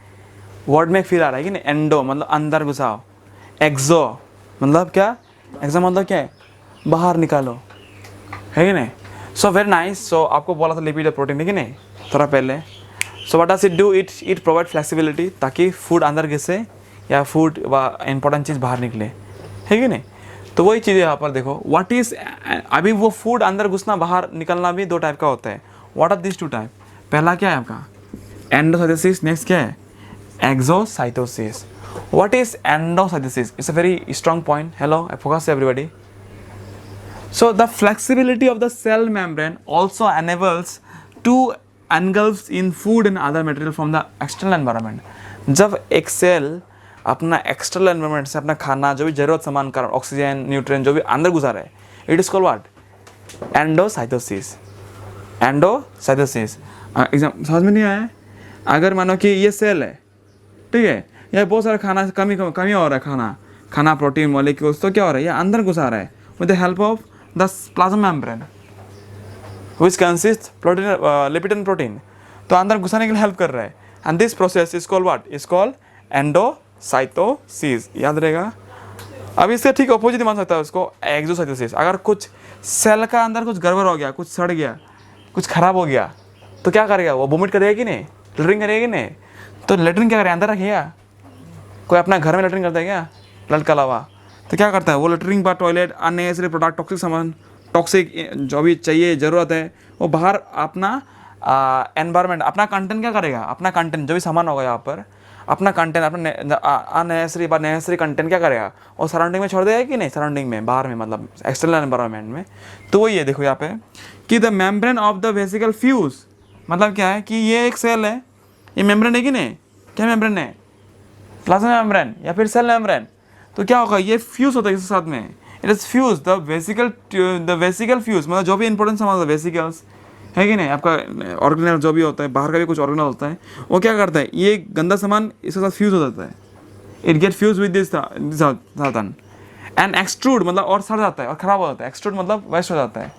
वर्ड में एक फील आ रहा है कि नहीं? एंडो मतलब अंदर घुसाओ, एक्सो मतलब क्या, एक्सो मतलब क्या है, बाहर निकालो, है कि नहीं? So very nice. सो आपको बोला था लिपिड प्रोटीन, है कि नहीं, थोड़ा पहले। So what does it do, it provide flexibility ताकि फूड अंदर घिसे या फूड व इंपॉर्टेंट चीज़ बाहर निकले, है कि नहीं? तो वही चीज़ यहाँ पर देखो, व्हाट इज, अभी वो फूड अंदर घुसना बाहर निकलना भी दो टाइप का होता है। What are this two type? पहला क्या है आपका, एंडोसाइटोसिस, नेक्स्ट क्या है, exocytosis. What is endocytosis? It's a very strong point. Hello, focus everybody. So the flexibility of the cell membrane also enables to engulf in food and other material from the external environment. जब एक cell अपना external environment से अपना खाना, जो भी जरूरत सामान का ऑक्सीजन, न्यूट्रिएंट जो भी अंदर गुजारा है, it is called what, endocytosis. Endocytosis exam समझ में नहीं आया? अगर मानो कि ये सेल है, ठीक है, ये बहुत सारा खाना कमी हो रहा है, खाना प्रोटीन मॉलिक्यूल्स, तो क्या हो रहा है, ये अंदर घुसा रहा है with the help of the plasma membrane which consists protein, lipid and protein। तो अंदर घुसाने के लिए हेल्प कर रहा है, and this process is called what, is called endocytosis. याद रहेगा। अब इससे ठीक अपोजिट मान सकता है उसको, एक्सोसाइटोसिस। अगर कुछ सेल का अंदर कुछ गड़बड़ हो गया, कुछ सड़ गया, कुछ खराब हो गया, तो क्या करेगा वो, वोमिट करेगा कि नहीं, लेटरिन करेगा कि नहीं? तो लेटरिन क्या करेगा, अंदर रखेगा? कोई अपना घर में लेटरिन करता है क्या, ब्लड का अलावा? तो क्या करता है वो, लेटरिन बार टॉयलेट, अननेसेसरी प्रोडक्ट, टॉक्सिक सामान, टॉक्सिक जो भी चाहिए ज़रूरत है, वो बाहर अपना एनवायरनमेंट, अपना कंटेंट क्या करेगा, अपना कंटेंट जो भी सामान होगा यहाँ पर, अपना कंटेंट, अपना अननेसेसरी बार नेसेसरी कंटेंट क्या करेगा, और सराउंडिंग में छोड़ देगा कि नहीं, सराउंडिंग में, बाहर में, मतलब एक्सटर्नल एनवायरनमेंट में। तो वही है, देखो यहाँ पे कि the membrane of the vesicle fuse, मतलब क्या है कि ये एक सेल है, ये मेम्ब्रेन है कि नहीं, क्या मेम्ब्रेन है, प्लाज्मा मेम्ब्रेन या फिर सेल मेम्ब्रेन। तो क्या होगा, ये फ्यूज होता है इसके साथ में, it is fuse the vesicle fuse, मतलब जो भी इंपॉर्टेंट सामान होता है, वेसिकल्स, है कि नहीं, आपका ऑर्गेनल जो भी होता है, बाहर का भी कुछ ऑर्गेनल होता है, वो क्या करता है, ये गंदा सामान इसके साथ फ्यूज हो जाता है, it get fuse with this साधन एंड एक्सट्रूड, मतलब और सड़ जाता है और खराब हो जाता है, एक्सट्रूड मतलब वेस्ट हो जाता है,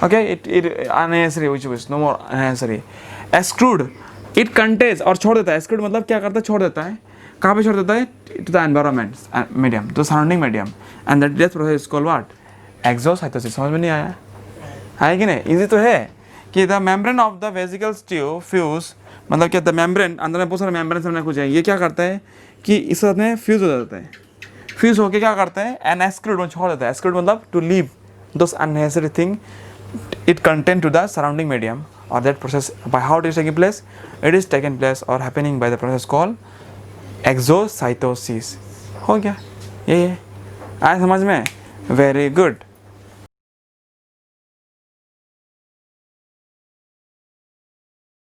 okay, it unnecessary, which is no more unnecessary, extrude it कंटेज और छोड़ देता है, एक्सक्रीट मतलब क्या करता है, छोड़ देता है, कहाँ पे छोड़ देता है, टू द एनवायरमेंट मीडियम, तो surrounding medium, and that death process is called what, exocytosis. समझ में नहीं आया है कि नहीं, इजी तो है कि the membrane of the vesicles tube fuse, मतलब क्या, द मेम्ब्रेन, अंदर में बहुत सारे मेम्ब्रेन सामने कुछ है, ये क्या करता है कि इस साथ में फ्यूज हो जाता है, फ्यूज होके क्या करता है, एन एक्सक्रीट में छोड़ देता है, एक्सक्रीट मतलब to leave those unnecessary thing it contain to the surrounding medium, or that process by how it is taking place, it is taken place or happening by the process called exocytosis। हो गया, ये आया समझ में, very good.